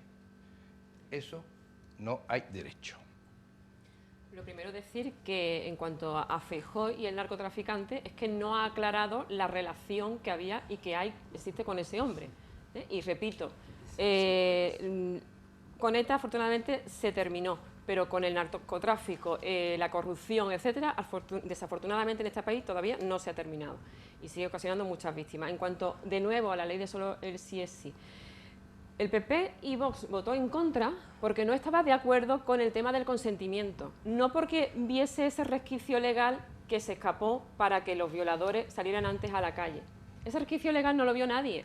Eso no hay derecho. Lo primero decir que en cuanto a Feijóo y el narcotraficante es que no ha aclarado la relación que había y que existe con ese hombre. Y repito, con ETA afortunadamente se terminó, pero con el narcotráfico, la corrupción, etcétera, desafortunadamente en este país todavía no se ha terminado y sigue ocasionando muchas víctimas. En cuanto de nuevo a la ley de solo el sí es sí, el PP y Vox votó en contra porque no estaba de acuerdo con el tema del consentimiento, no porque viese ese resquicio legal que se escapó para que los violadores salieran antes a la calle. Ese resquicio legal no lo vio nadie,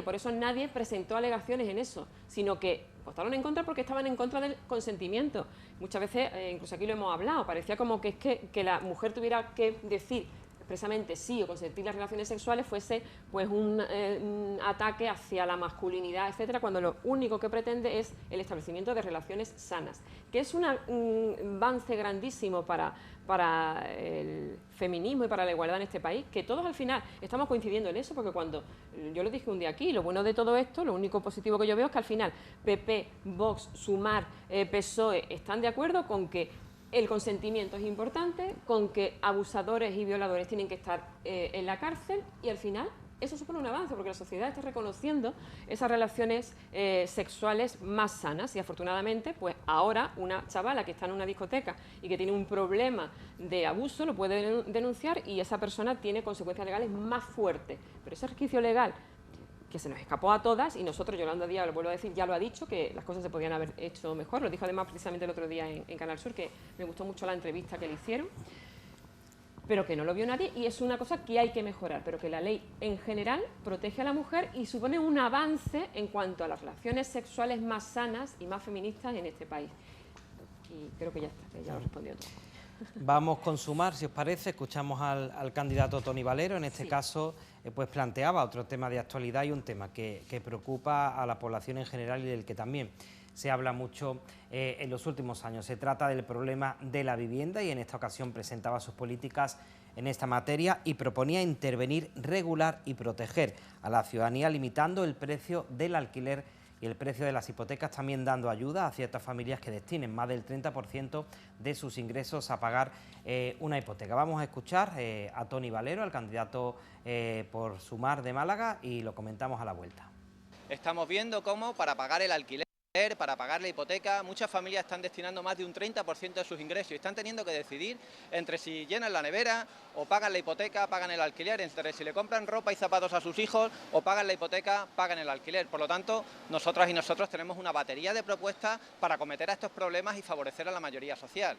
por eso nadie presentó alegaciones en eso, sino que votaron en contra porque estaban en contra del consentimiento. Muchas veces, incluso aquí lo hemos hablado, parecía como que la mujer tuviera que decir expresamente sí o consentir las relaciones sexuales fuese pues un ataque hacia la masculinidad, etcétera, cuando lo único que pretende es el establecimiento de relaciones sanas, que es un avance grandísimo para el feminismo y para la igualdad en este país, que todos al final estamos coincidiendo en eso, porque cuando yo lo dije un día aquí, lo bueno de todo esto, lo único positivo que yo veo es que al final PP, Vox, Sumar, PSOE están de acuerdo con que el consentimiento es importante, con que abusadores y violadores tienen que estar en la cárcel, y al final eso supone un avance porque la sociedad está reconociendo esas relaciones sexuales más sanas, y afortunadamente pues ahora una chavala que está en una discoteca y que tiene un problema de abuso lo puede denunciar y esa persona tiene consecuencias legales más fuertes, pero ese resquicio legal que se nos escapó a todas, y nosotros, Yolanda Díaz, lo vuelvo a decir, ya lo ha dicho, que las cosas se podían haber hecho mejor, lo dijo además precisamente el otro día en Canal Sur, que me gustó mucho la entrevista que le hicieron, pero que no lo vio nadie, y es una cosa que hay que mejorar, pero que la ley en general protege a la mujer y supone un avance en cuanto a las relaciones sexuales más sanas y más feministas en este país. Y creo que ya está, que ya lo he respondido todo. Vamos con Sumar, si os parece, escuchamos al candidato Toni Valero, en este caso pues planteaba otro tema de actualidad y un tema que preocupa a la población en general y del que también se habla mucho en los últimos años. Se trata del problema de la vivienda y en esta ocasión presentaba sus políticas en esta materia y proponía intervenir, regular y proteger a la ciudadanía limitando el precio del alquiler y el precio de las hipotecas, también dando ayuda a ciertas familias que destinen más del 30% de sus ingresos a pagar una hipoteca. Vamos a escuchar a Toni Valero, al candidato por Sumar de Málaga, y lo comentamos a la vuelta. Estamos viendo cómo para pagar el alquiler para pagar la hipoteca. Muchas familias están destinando más de un 30% de sus ingresos y están teniendo que decidir entre si llenan la nevera o pagan la hipoteca, pagan el alquiler, entre si le compran ropa y zapatos a sus hijos o pagan la hipoteca, pagan el alquiler. Por lo tanto, nosotras y nosotros tenemos una batería de propuestas para acometer a estos problemas y favorecer a la mayoría social.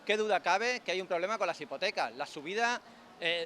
¿Qué duda cabe que hay un problema con las hipotecas? La subida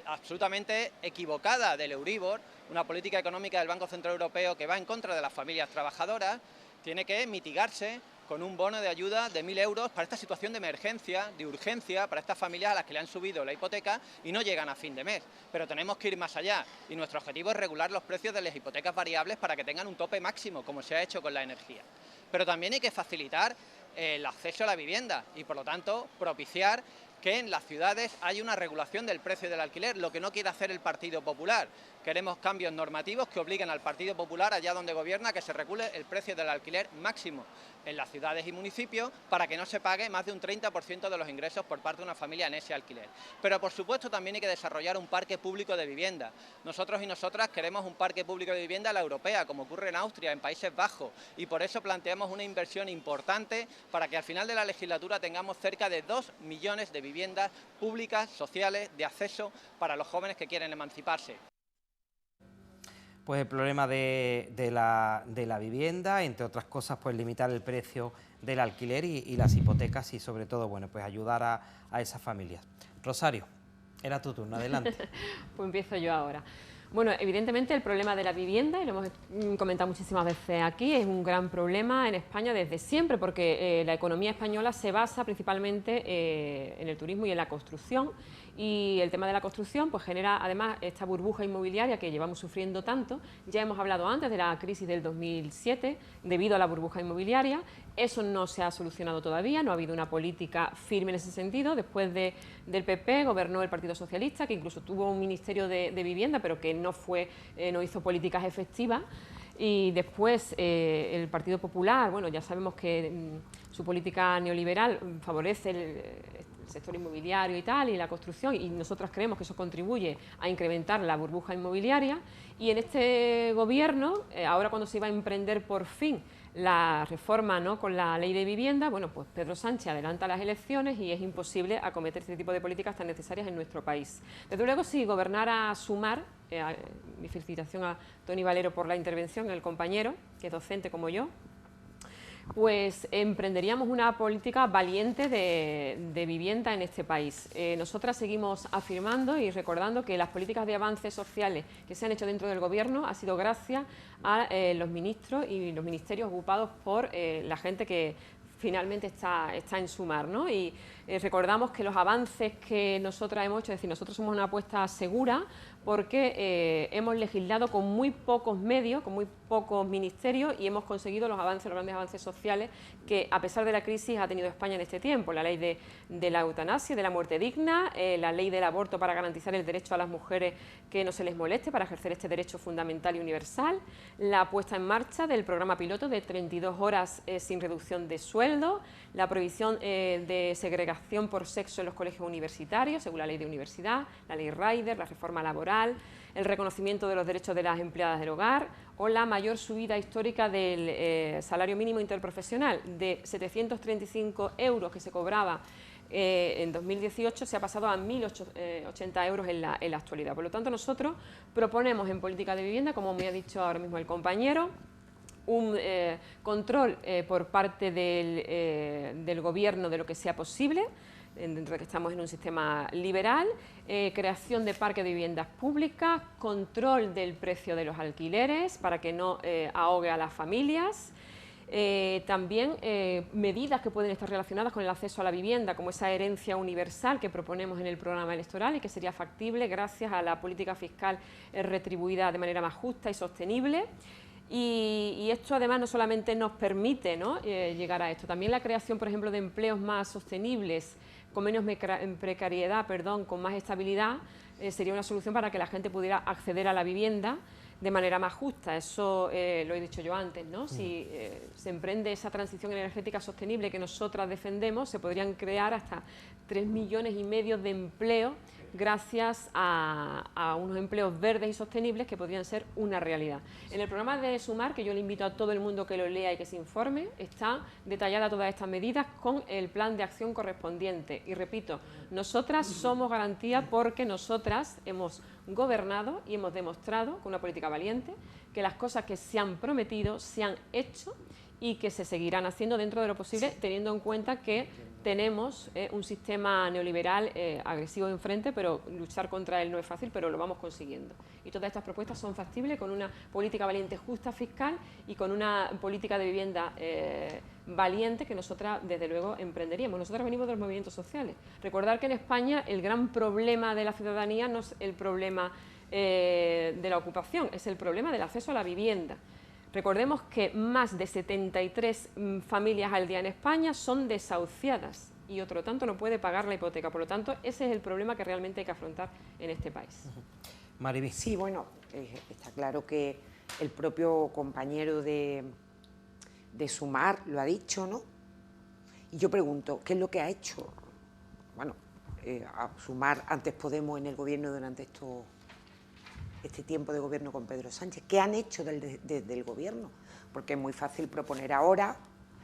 absolutamente equivocada del Euribor, una política económica del Banco Central Europeo que va en contra de las familias trabajadoras, tiene que mitigarse con un bono de ayuda de 1.000 euros para esta situación de emergencia, de urgencia, para estas familias a las que le han subido la hipoteca y no llegan a fin de mes. Pero tenemos que ir más allá y nuestro objetivo es regular los precios de las hipotecas variables para que tengan un tope máximo, como se ha hecho con la energía. Pero también hay que facilitar el acceso a la vivienda y, por lo tanto, propiciar que en las ciudades haya una regulación del precio del alquiler, lo que no quiere hacer el Partido Popular. Queremos cambios normativos que obliguen al Partido Popular, allá donde gobierna, que se regule el precio del alquiler máximo en las ciudades y municipios para que no se pague más de un 30% de los ingresos por parte de una familia en ese alquiler. Pero, por supuesto, también hay que desarrollar un parque público de vivienda. Nosotros y nosotras queremos un parque público de vivienda a la europea, como ocurre en Austria, en Países Bajos, y por eso planteamos una inversión importante para que al final de la legislatura tengamos cerca de 2 millones de viviendas públicas, sociales, de acceso para los jóvenes que quieren emanciparse. Pues el problema de la vivienda, entre otras cosas, pues limitar el precio del alquiler y las hipotecas y sobre todo, bueno, pues ayudar a esas familias. Rosario, era tu turno, adelante. Pues empiezo yo ahora. Bueno, evidentemente el problema de la vivienda, y lo hemos comentado muchísimas veces aquí, es un gran problema en España desde siempre, porque la economía española se basa principalmente en el turismo y en la construcción, y el tema de la construcción pues genera además esta burbuja inmobiliaria que llevamos sufriendo tanto. Ya hemos hablado antes de la crisis del 2007 debido a la burbuja inmobiliaria. Eso no se ha solucionado todavía, no ha habido una política firme en ese sentido. Después del PP gobernó el Partido Socialista, que incluso tuvo un ministerio de vivienda, pero que no hizo políticas efectivas. Y después el Partido Popular, bueno, ya sabemos que su política neoliberal favorece el sector inmobiliario y tal, y la construcción, y nosotros creemos que eso contribuye a incrementar la burbuja inmobiliaria. Y en este gobierno, ahora cuando se iba a emprender por fin la reforma, ¿no?, con la ley de vivienda, bueno, pues Pedro Sánchez adelanta las elecciones y es imposible acometer este tipo de políticas tan necesarias en nuestro país. Desde luego, si gobernara Sumar, mi felicitación a Toni Valero por la intervención, el compañero, que es docente como yo, pues emprenderíamos una política valiente de vivienda en este país. Nosotras seguimos afirmando y recordando que las políticas de avances sociales que se han hecho dentro del Gobierno ha sido gracias a los ministros y los ministerios ocupados por la gente que finalmente está en Sumar, ¿no? Y recordamos que los avances que nosotras hemos hecho, es decir, nosotros somos una apuesta segura porque hemos legislado con muy pocos medios, con muy pocos ministerios y hemos conseguido los grandes avances sociales que, a pesar de la crisis, ha tenido España en este tiempo. La ley de la eutanasia, de la muerte digna, la ley del aborto para garantizar el derecho a las mujeres que no se les moleste para ejercer este derecho fundamental y universal, la puesta en marcha del programa piloto de 32 horas sin reducción de sueldo, la prohibición de segregación por sexo en los colegios universitarios, según la ley de universidad, la ley Rider, la reforma laboral, el reconocimiento de los derechos de las empleadas del hogar o la mayor subida histórica del salario mínimo interprofesional de 735 euros que se cobraba en 2018 se ha pasado a 1.080 euros en la actualidad. Por lo tanto, nosotros proponemos en política de vivienda, como me ha dicho ahora mismo el compañero, un control por parte del Gobierno de lo que sea posible, dentro de que estamos en un sistema liberal, creación de parques de viviendas públicas, control del precio de los alquileres para que no ahogue a las familias, también medidas que pueden estar relacionadas con el acceso a la vivienda, como esa herencia universal que proponemos en el programa electoral y que sería factible gracias a la política fiscal retribuida de manera más justa y sostenible. Y esto además no solamente nos permite, ¿no?, llegar a esto, también la creación, por ejemplo, de empleos más sostenibles, con menos precariedad, con más estabilidad, sería una solución para que la gente pudiera acceder a la vivienda de manera más justa. Eso lo he dicho yo antes, ¿no? Si se emprende esa transición energética sostenible que nosotras defendemos, se podrían crear hasta 3,5 millones de empleos gracias a unos empleos verdes y sostenibles que podrían ser una realidad. En el programa de Sumar, que yo le invito a todo el mundo que lo lea y que se informe, está detallada todas estas medidas con el plan de acción correspondiente. Y repito, nosotras somos garantía porque nosotras hemos gobernado y hemos demostrado con una política valiente que las cosas que se han prometido se han hecho y que se seguirán haciendo dentro de lo posible, teniendo en cuenta que tenemos un sistema neoliberal agresivo enfrente, pero luchar contra él no es fácil, pero lo vamos consiguiendo. Y todas estas propuestas son factibles con una política valiente justa fiscal y con una política de vivienda valiente que nosotras, desde luego, emprenderíamos. Nosotras venimos de los movimientos sociales. Recordar que en España el gran problema de la ciudadanía no es el problema de la ocupación, es el problema del acceso a la vivienda. Recordemos que más de 73 familias al día en España son desahuciadas y otro tanto no puede pagar la hipoteca. Por lo tanto, ese es el problema que realmente hay que afrontar en este país. Mariví. Sí, bueno, está claro que el propio compañero de Sumar lo ha dicho, ¿no? Y yo pregunto, ¿qué es lo que ha hecho? Bueno, a Sumar antes Podemos en el gobierno durante este tiempo de gobierno con Pedro Sánchez. ¿Qué han hecho desde el gobierno? Porque es muy fácil proponer ahora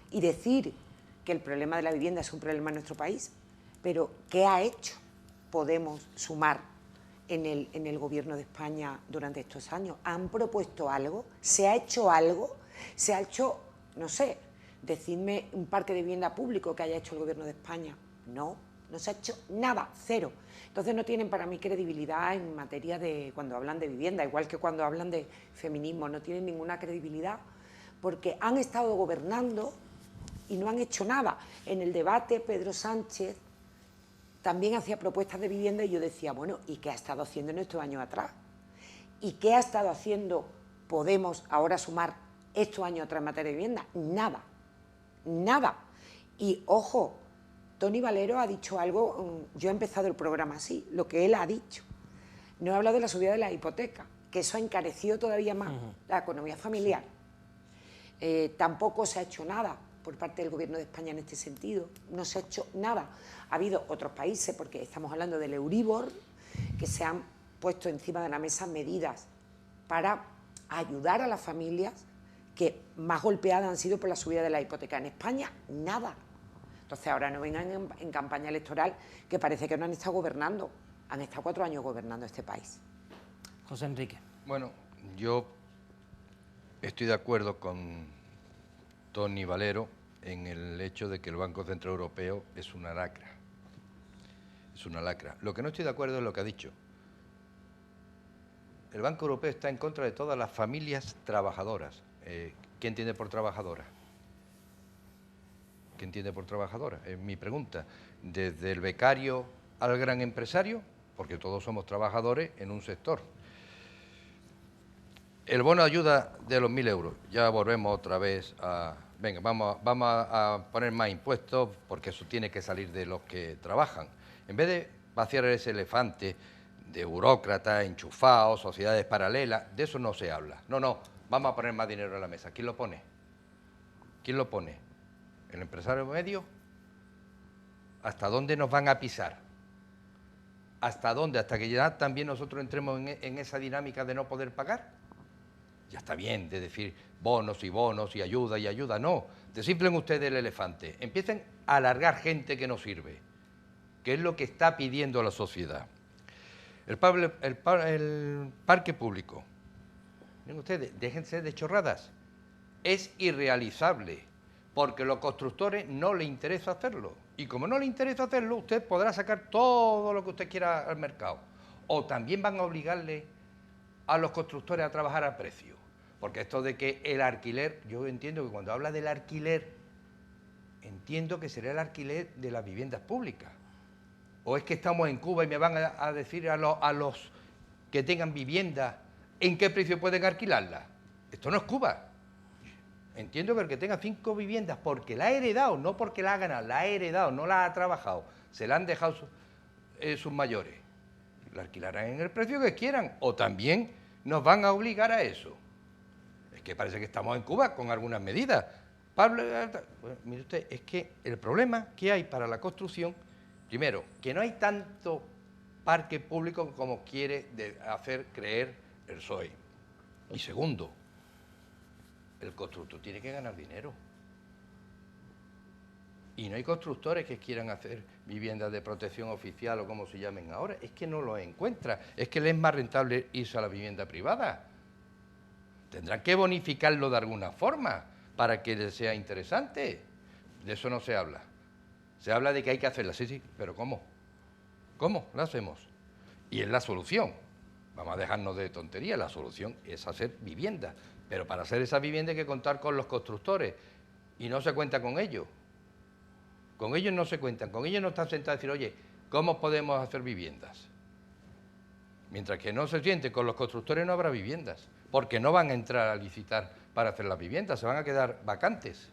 y decir que el problema de la vivienda es un problema en nuestro país, pero ¿qué ha hecho Podemos, Sumar en el gobierno de España durante estos años? ¿Han propuesto algo? ¿Se ha hecho algo? ¿Se ha hecho, no sé, decidme un parque de vivienda público que haya hecho el gobierno de España? No, no se ha hecho nada, cero. Entonces no tienen para mí credibilidad en materia de cuando hablan de vivienda, igual que cuando hablan de feminismo, no tienen ninguna credibilidad porque han estado gobernando y no han hecho nada. En el debate Pedro Sánchez también hacía propuestas de vivienda y yo decía, bueno, ¿y qué ha estado haciendo en estos años atrás? ¿Y qué ha estado haciendo Podemos ahora Sumar estos años atrás en materia de vivienda? Nada, nada. Y ojo, Toni Valero ha dicho algo, yo he empezado el programa así, lo que él ha dicho. No he hablado de la subida de la hipoteca, que eso ha encarecido todavía más la economía familiar. Tampoco se ha hecho nada por parte del Gobierno de España en este sentido, no se ha hecho nada. Ha habido otros países, porque estamos hablando del Euribor, que se han puesto encima de la mesa medidas para ayudar a las familias que más golpeadas han sido por la subida de la hipoteca. En España, nada. Entonces ahora no vengan en campaña electoral que parece que no han estado gobernando. Han estado 4 años gobernando este país. José Enrique. Bueno, yo estoy de acuerdo con Toni Valero en el hecho de que el Banco Central Europeo es una lacra. Es una lacra. Lo que no estoy de acuerdo es lo que ha dicho. El Banco Europeo está en contra de todas las familias trabajadoras. ¿Qué entiende por trabajadora? ¿Qué entiende por trabajadora? Es mi pregunta. Desde el becario al gran empresario, porque todos somos trabajadores en un sector. El bono de ayuda de los 1.000 euros, ya volvemos otra vez a... Venga, vamos a poner más impuestos porque eso tiene que salir de los que trabajan. En vez de vaciar ese elefante de burócratas, enchufados, sociedades paralelas, de eso no se habla. No, vamos a poner más dinero en la mesa. ¿Quién lo pone? ¿Quién lo pone? ¿El empresario medio? ¿Hasta dónde nos van a pisar? ¿Hasta dónde? ¿Hasta que ya también nosotros entremos en esa dinámica de no poder pagar? Ya está bien de decir bonos y ayuda. No, desinflen ustedes el elefante. Empiecen a alargar gente que no sirve, que es lo que está pidiendo la sociedad. El parque público. Miren ustedes, déjense de chorradas. Es irrealizable, porque a los constructores no les interesa hacerlo. Y como no les interesa hacerlo, usted podrá sacar todo lo que usted quiera al mercado. O también van a obligarle a los constructores a trabajar a precio. Porque esto de que el alquiler, yo entiendo que cuando habla del alquiler, entiendo que será el alquiler de las viviendas públicas. ¿O es que estamos en Cuba y me van a decir a los que tengan vivienda en qué precio pueden alquilarla? Esto no es Cuba. Entiendo que el que tenga 5 viviendas porque la ha heredado, no porque la ha ganado, la ha heredado, no la ha trabajado, se la han dejado sus mayores. La alquilarán en el precio que quieran o también nos van a obligar a eso. Es que parece que estamos en Cuba con algunas medidas. Pablo, mire usted, es que el problema que hay para la construcción, primero, que no hay tanto parque público como quiere hacer creer el PSOE. Y segundo, el constructor tiene que ganar dinero. Y no hay constructores que quieran hacer viviendas de protección oficial o como se llamen ahora. Es que no lo encuentra. Es que les es más rentable irse a la vivienda privada. Tendrán que bonificarlo de alguna forma para que les sea interesante. De eso no se habla. Se habla de que hay que hacerla. Sí, sí, pero ¿cómo? ¿Cómo la hacemos? Y es la solución. Vamos a dejarnos de tonterías. La solución es hacer vivienda. Pero para hacer esa vivienda hay que contar con los constructores. Y no se cuenta con ellos. Con ellos no se cuentan, con ellos no están sentados a decir, oye, ¿cómo podemos hacer viviendas? Mientras que no se sienten con los constructores no habrá viviendas, porque no van a entrar a licitar para hacer las viviendas, se van a quedar vacantes.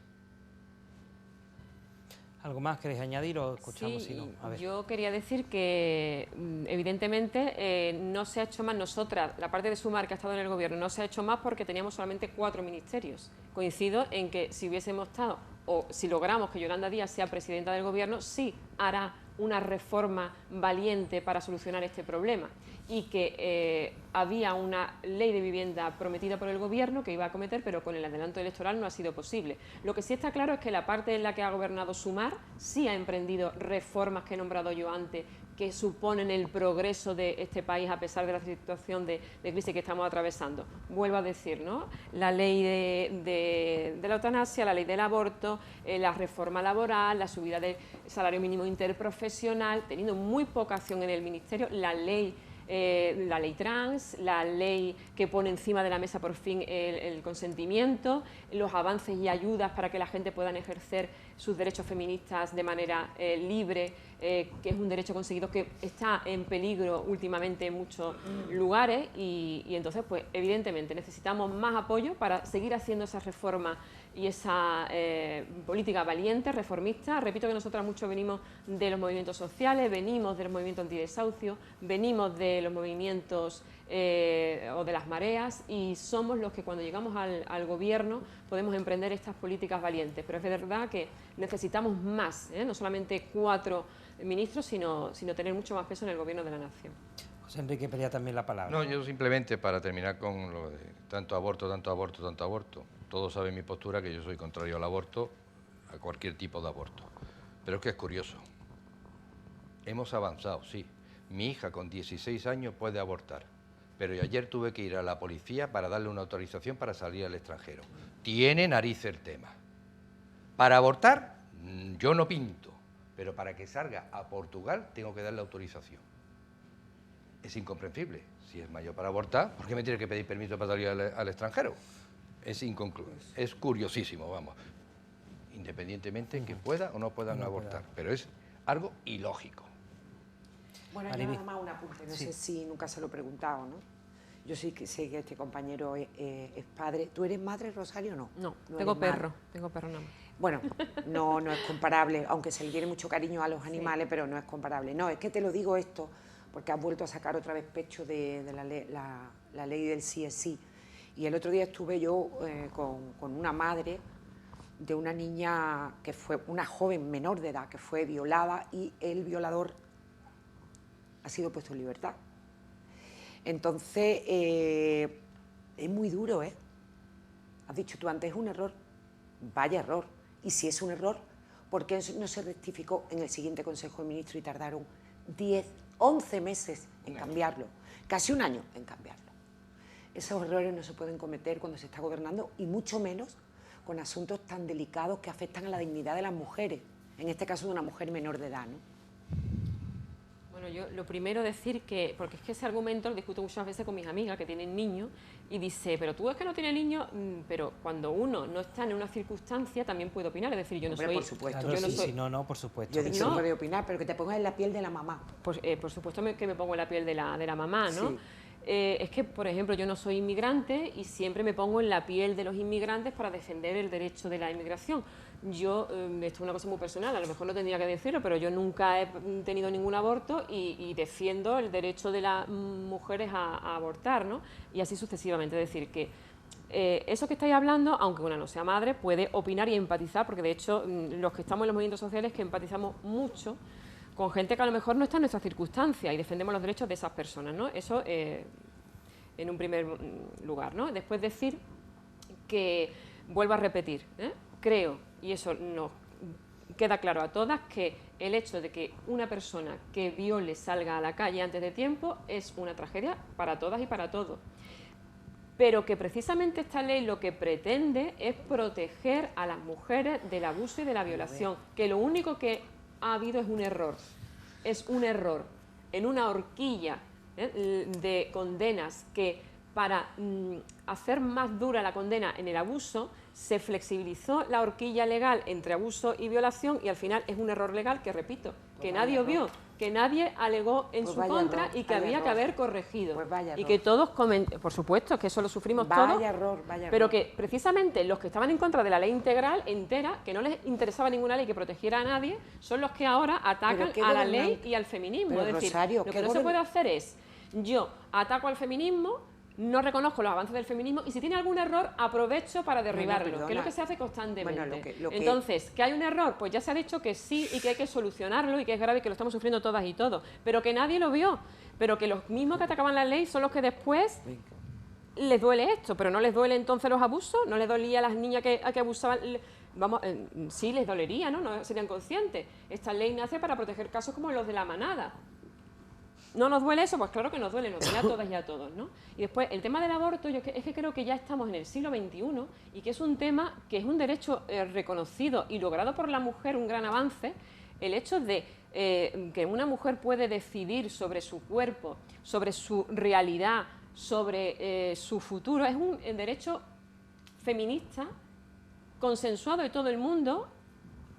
¿Algo más queréis añadir o escuchamos? Sí, si no? A ver. yo quería decir que evidentemente no se ha hecho más nosotras, la parte de Sumar que ha estado en el gobierno, no se ha hecho más porque teníamos solamente 4 ministerios. Coincido en que si hubiésemos estado, o si logramos que Yolanda Díaz sea presidenta del gobierno, sí hará una reforma valiente para solucionar este problema, y que había una ley de vivienda prometida por el gobierno que iba a acometer, pero con el adelanto electoral no ha sido posible. Lo que sí está claro es que la parte en la que ha gobernado Sumar sí ha emprendido reformas que he nombrado yo antes, que suponen el progreso de este país a pesar de la situación de crisis que estamos atravesando. Vuelvo a decir, ¿no? La ley de la eutanasia, la ley del aborto, la reforma laboral, la subida del salario mínimo interprofesional, teniendo muy poca acción en el Ministerio, la ley trans, la ley que pone encima de la mesa por fin el consentimiento, los avances y ayudas para que la gente pueda ejercer sus derechos feministas de manera libre, que es un derecho conseguido que está en peligro últimamente en muchos lugares, y entonces pues evidentemente necesitamos más apoyo para seguir haciendo esas reformas y esa política valiente, reformista. Repito que nosotras mucho venimos de los movimientos sociales, venimos de los movimientos antidesahucio, venimos de los movimientos o de las mareas, y somos los que cuando llegamos al gobierno podemos emprender estas políticas valientes. Pero es verdad que necesitamos más, no solamente 4 ministros, sino tener mucho más peso en el gobierno de la nación. José Enrique pedía también la palabra. No, yo simplemente para terminar con lo de tanto aborto, tanto aborto, tanto aborto. Todos saben mi postura, que yo soy contrario al aborto, a cualquier tipo de aborto. Pero es que es curioso. Hemos avanzado, sí. Mi hija con 16 años puede abortar, pero ayer tuve que ir a la policía para darle una autorización para salir al extranjero. Tiene narices el tema. Para abortar, yo no pinto, pero para que salga a Portugal tengo que darle autorización. Es incomprensible. Si es mayor para abortar, ¿por qué me tiene que pedir permiso para salir al extranjero? Es curiosísimo, vamos. Independientemente en que pueda o no puedan abortar, pero es algo ilógico. Bueno, yo nada más un apunte, no sé si nunca se lo he preguntado, ¿no? Yo sí que sé que este compañero es padre. ¿Tú eres madre, Rosario, o no? No, no tengo perro nada más. Bueno, no es comparable, aunque se le tiene mucho cariño a los animales, pero no es comparable. No, es que te lo digo esto, porque has vuelto a sacar otra vez pecho de la ley del sí es sí. Y el otro día estuve yo con una madre de una niña que fue una joven menor de edad que fue violada, y el violador ha sido puesto en libertad. Entonces, es muy duro, ¿eh? Has dicho tú antes, es un error. Vaya error. Y si es un error, ¿por qué no se rectificó en el siguiente Consejo de Ministros y tardaron 11 meses en cambiarlo? Casi un año en cambiarlo. Esos errores no se pueden cometer cuando se está gobernando, y mucho menos con asuntos tan delicados que afectan a la dignidad de las mujeres, en este caso de una mujer menor de edad, ¿no? Bueno, yo lo primero decir que, porque es que ese argumento lo discuto muchas veces con mis amigas que tienen niños, y dice, pero tú es que no tienes niños, pero cuando uno no está en una circunstancia también puede opinar, es decir, yo no Hombre, soy... por supuesto. Claro, yo no soy, por supuesto. Yo he dicho No. no puede opinar, pero que te pongas en la piel de la mamá. Pues, por supuesto que me pongo en la piel de la mamá, ¿no? Sí. Es que, por ejemplo, yo no soy inmigrante y siempre me pongo en la piel de los inmigrantes para defender el derecho de la inmigración. Yo, esto es una cosa muy personal, a lo mejor no tendría que decirlo, pero yo nunca he tenido ningún aborto y defiendo el derecho de las mujeres a abortar, ¿no? Y así sucesivamente. Es decir, que eso que estáis hablando, aunque una no sea madre, puede opinar y empatizar, porque de hecho los que estamos en los movimientos sociales que empatizamos mucho con gente que a lo mejor no está en nuestra circunstancia y defendemos los derechos de esas personas, ¿no? Eso en un primer lugar, ¿no? Después decir que, vuelvo a repetir, creo, y eso nos queda claro a todas, que el hecho de que una persona que viole salga a la calle antes de tiempo es una tragedia para todas y para todos. Pero que precisamente esta ley lo que pretende es proteger a las mujeres del abuso y de la violación, que lo único que ha habido es un error en una horquilla de condenas que para hacer más dura la condena en el abuso se flexibilizó la horquilla legal entre abuso y violación y al final es un error legal que, repito, que nadie vio, que nadie alegó en su contra y que había que haber corregido. Y que todos por supuesto, que eso lo sufrimos todos, pero que precisamente los que estaban en contra de la ley integral entera, que no les interesaba ninguna ley que protegiera a nadie, son los que ahora atacan a la ley y al feminismo. Es decir, Rosario, lo que no se puede hacer es, yo ataco al feminismo, no reconozco los avances del feminismo y si tiene algún error aprovecho para derribarlo, que es lo que se hace constantemente. Entonces, ¿que hay un error? Pues ya se ha dicho que sí y que hay que solucionarlo y que es grave y que lo estamos sufriendo todas y todos, pero que nadie lo vio, pero que los mismos que atacaban la ley son los que después les duele esto, pero no les duele entonces los abusos, no les dolía a las niñas que abusaban. Vamos, sí les dolería, ¿no? No serían conscientes. Esta ley nace para proteger casos como los de la manada. ¿No nos duele eso? Pues claro que nos duele a todas y a todos, ¿no? Y después, el tema del aborto, es que creo que ya estamos en el siglo XXI y que es un tema que es un derecho reconocido y logrado por la mujer, un gran avance, el hecho de que una mujer puede decidir sobre su cuerpo, sobre su realidad, sobre su futuro, es un derecho feminista consensuado de todo el mundo,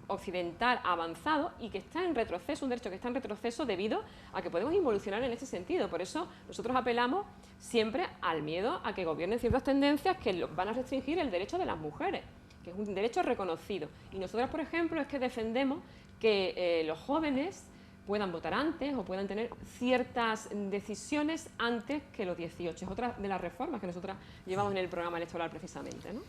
occidental avanzado y que está en retroceso, un derecho que está en retroceso debido a que podemos involucionar en ese sentido. Por eso nosotros apelamos siempre al miedo a que gobiernen ciertas tendencias que van a restringir el derecho de las mujeres, que es un derecho reconocido. Y nosotras, por ejemplo, es que defendemos que los jóvenes puedan votar antes o puedan tener ciertas decisiones antes que los 18. Es otra de las reformas que nosotras llevamos en el programa electoral precisamente, ¿no?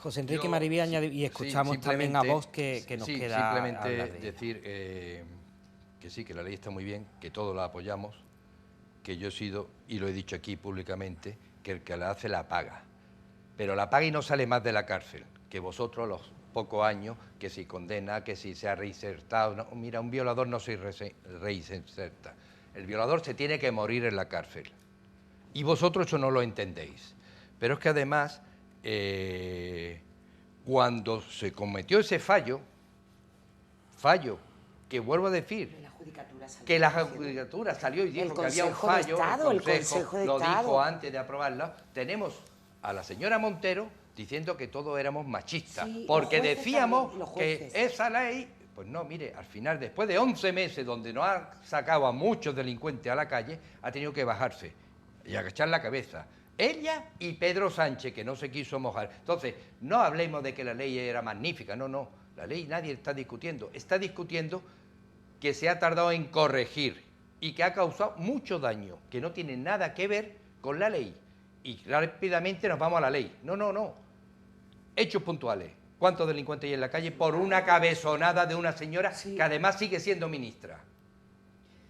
José Enrique Mariví añade, y escuchamos también a Vox que nos queda simplemente decir que sí, que la ley está muy bien, que todos la apoyamos, que yo he sido, y lo he dicho aquí públicamente, que el que la hace la paga. Pero la paga y no sale más de la cárcel, que vosotros los pocos años, que si condena, que si se ha reinsertado. No, mira, un violador no se reinserta. El violador se tiene que morir en la cárcel. Y vosotros eso no lo entendéis. Pero es que además, cuando se cometió ese fallo, que vuelvo a decir, que la Judicatura salió y dijo que había un fallo, el Consejo lo dijo antes de aprobarla, tenemos a la señora Montero diciendo que todos éramos machistas, porque decíamos que esa ley, pues no, mire, al final, después de 11 meses donde nos ha sacado a muchos delincuentes a la calle, ha tenido que bajarse y agachar la cabeza. Ella y Pedro Sánchez, que no se quiso mojar. Entonces, no hablemos de que la ley era magnífica, no, la ley nadie está discutiendo que se ha tardado en corregir y que ha causado mucho daño, que no tiene nada que ver con la ley. Y rápidamente nos vamos a la ley. No. Hechos puntuales. ¿Cuántos delincuentes hay en la calle por una cabezonada de una señora que además sigue siendo ministra?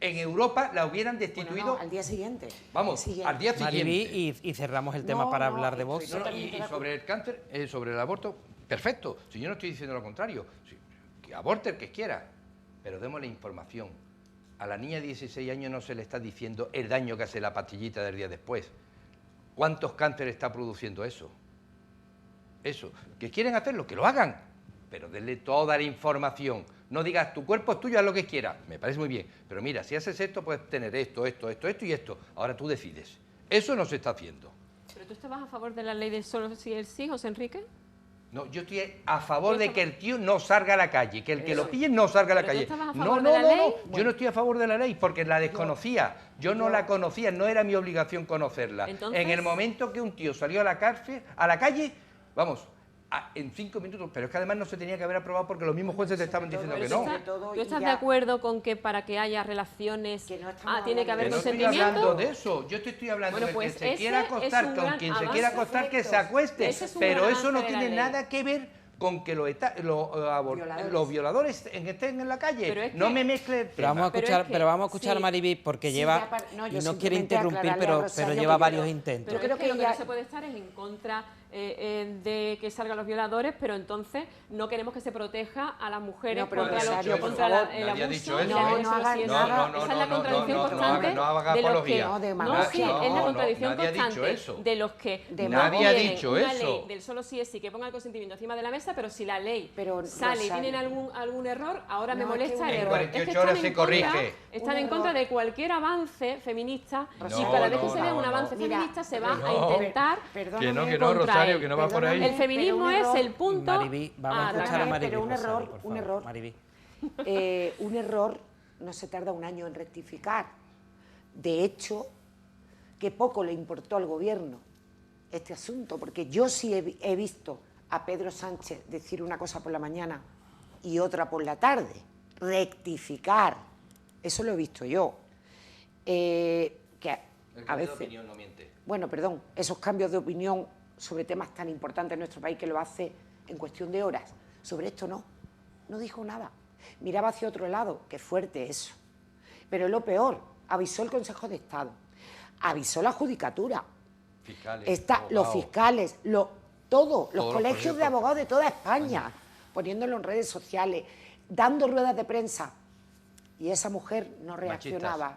En Europa la hubieran destituido... al día siguiente. Vamos, al día siguiente. Mariví, y cerramos el tema para hablar de Vox. Y sobre el cáncer, sobre el aborto, perfecto. Si yo no estoy diciendo lo contrario. Que aborte el que quiera, pero démosle información. A la niña de 16 años no se le está diciendo el daño que hace la pastillita del día después. ¿Cuántos cánceres está produciendo eso? Eso. ¿Que quieren hacerlo? Que lo hagan. Pero denle toda la información. No digas, tu cuerpo es tuyo, haz lo que quieras. Me parece muy bien. Pero mira, si haces esto, puedes tener esto y esto. Ahora tú decides. Eso no se está haciendo. ¿Pero tú estabas a favor de la ley del solo sí el sí, José Enrique? No, yo estoy a favor de que el tío no salga a la calle, que el que lo pille no salga a la calle. No, yo no estoy a favor de la ley porque la desconocía. Yo no la conocía, no era mi obligación conocerla. Entonces, en el momento que un tío salió a la calle, vamos, en 5 minutos, pero es que además no se tenía que haber aprobado porque los mismos jueces te estaban diciendo que no. ¿Tú estás de acuerdo con que para que haya relaciones tiene que haber consentimiento? No estoy hablando de eso, yo te estoy hablando de que se quiera acostar con quien se quiera acostar, que se acueste, pero eso no tiene nada que ver con que los violadores estén en la calle. Es que, no me mezcle el tema. Pero vamos a escuchar a Mariví, porque Sí, lleva, yo y no quiere simplemente interrumpir, aclararle a pero Rosario lleva que varios intentos. Pero creo es que que lo que ella- no se puede estar es en contra de que salgan los violadores, pero entonces no queremos que se proteja a las mujeres No, pero contra, Rosario, por contra favor. el Nadie ha abuso. dicho y eso, la ¿eh? violencia No haga así es. nada. Esa es la contradicción no constante haga de los que... apología. No, No, sí, demagogia. es la No, contradicción nadie ha dicho constante eso. de los que Nadie ha quieren dicho una eso. ley del solo sí es sí, que ponga el consentimiento encima de la mesa, pero si la ley Pero, sale y Rosario, tienen algún error, ahora me No, es que molesta un el En error. 48 Es que horas están se en contra- corrige. Están Un en contra error. de cualquier avance feminista y No, cada vez que no, se vea un no, avance Mira, feminista se va a no. intentar... Perdóname, Que no, contra Rosario, él. que no va por ahí. Perdóname. El feminismo Pero un es error, el punto... Mariví, vamos a escuchar a perdóname, Mariví, pero un Rosario, error, por un favor. error. Mariví. Un error no se tarda un año en rectificar. De hecho, que poco le importó al gobierno este asunto, porque yo sí he visto a Pedro Sánchez decir una cosa por la mañana y otra por la tarde, rectificar, eso lo he visto yo. Que a veces, opinión no miente. bueno, perdón, esos cambios de opinión sobre temas tan importantes en nuestro país que lo hace en cuestión de horas, sobre esto no dijo nada. Miraba hacia otro lado, qué fuerte eso. Pero lo peor, avisó el Consejo de Estado, avisó la Judicatura, Fiscales, los abogados. fiscales, todos los los colegios colegios de abogados de toda España, poniéndolo en redes sociales, dando ruedas de prensa. Y esa mujer no reaccionaba.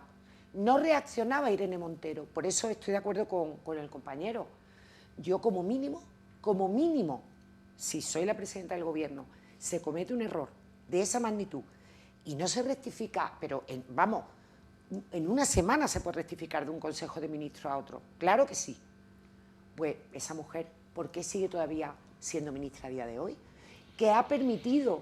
No reaccionaba Irene Montero. Por eso estoy de acuerdo con el compañero. Yo como mínimo, si soy la presidenta del gobierno, se comete un error de esa magnitud y no se rectifica, pero en una semana se puede rectificar de un Consejo de Ministros a otro. Claro que sí. Pues esa mujer, ¿por qué sigue todavía siendo ministra a día de hoy? ¿Qué ha permitido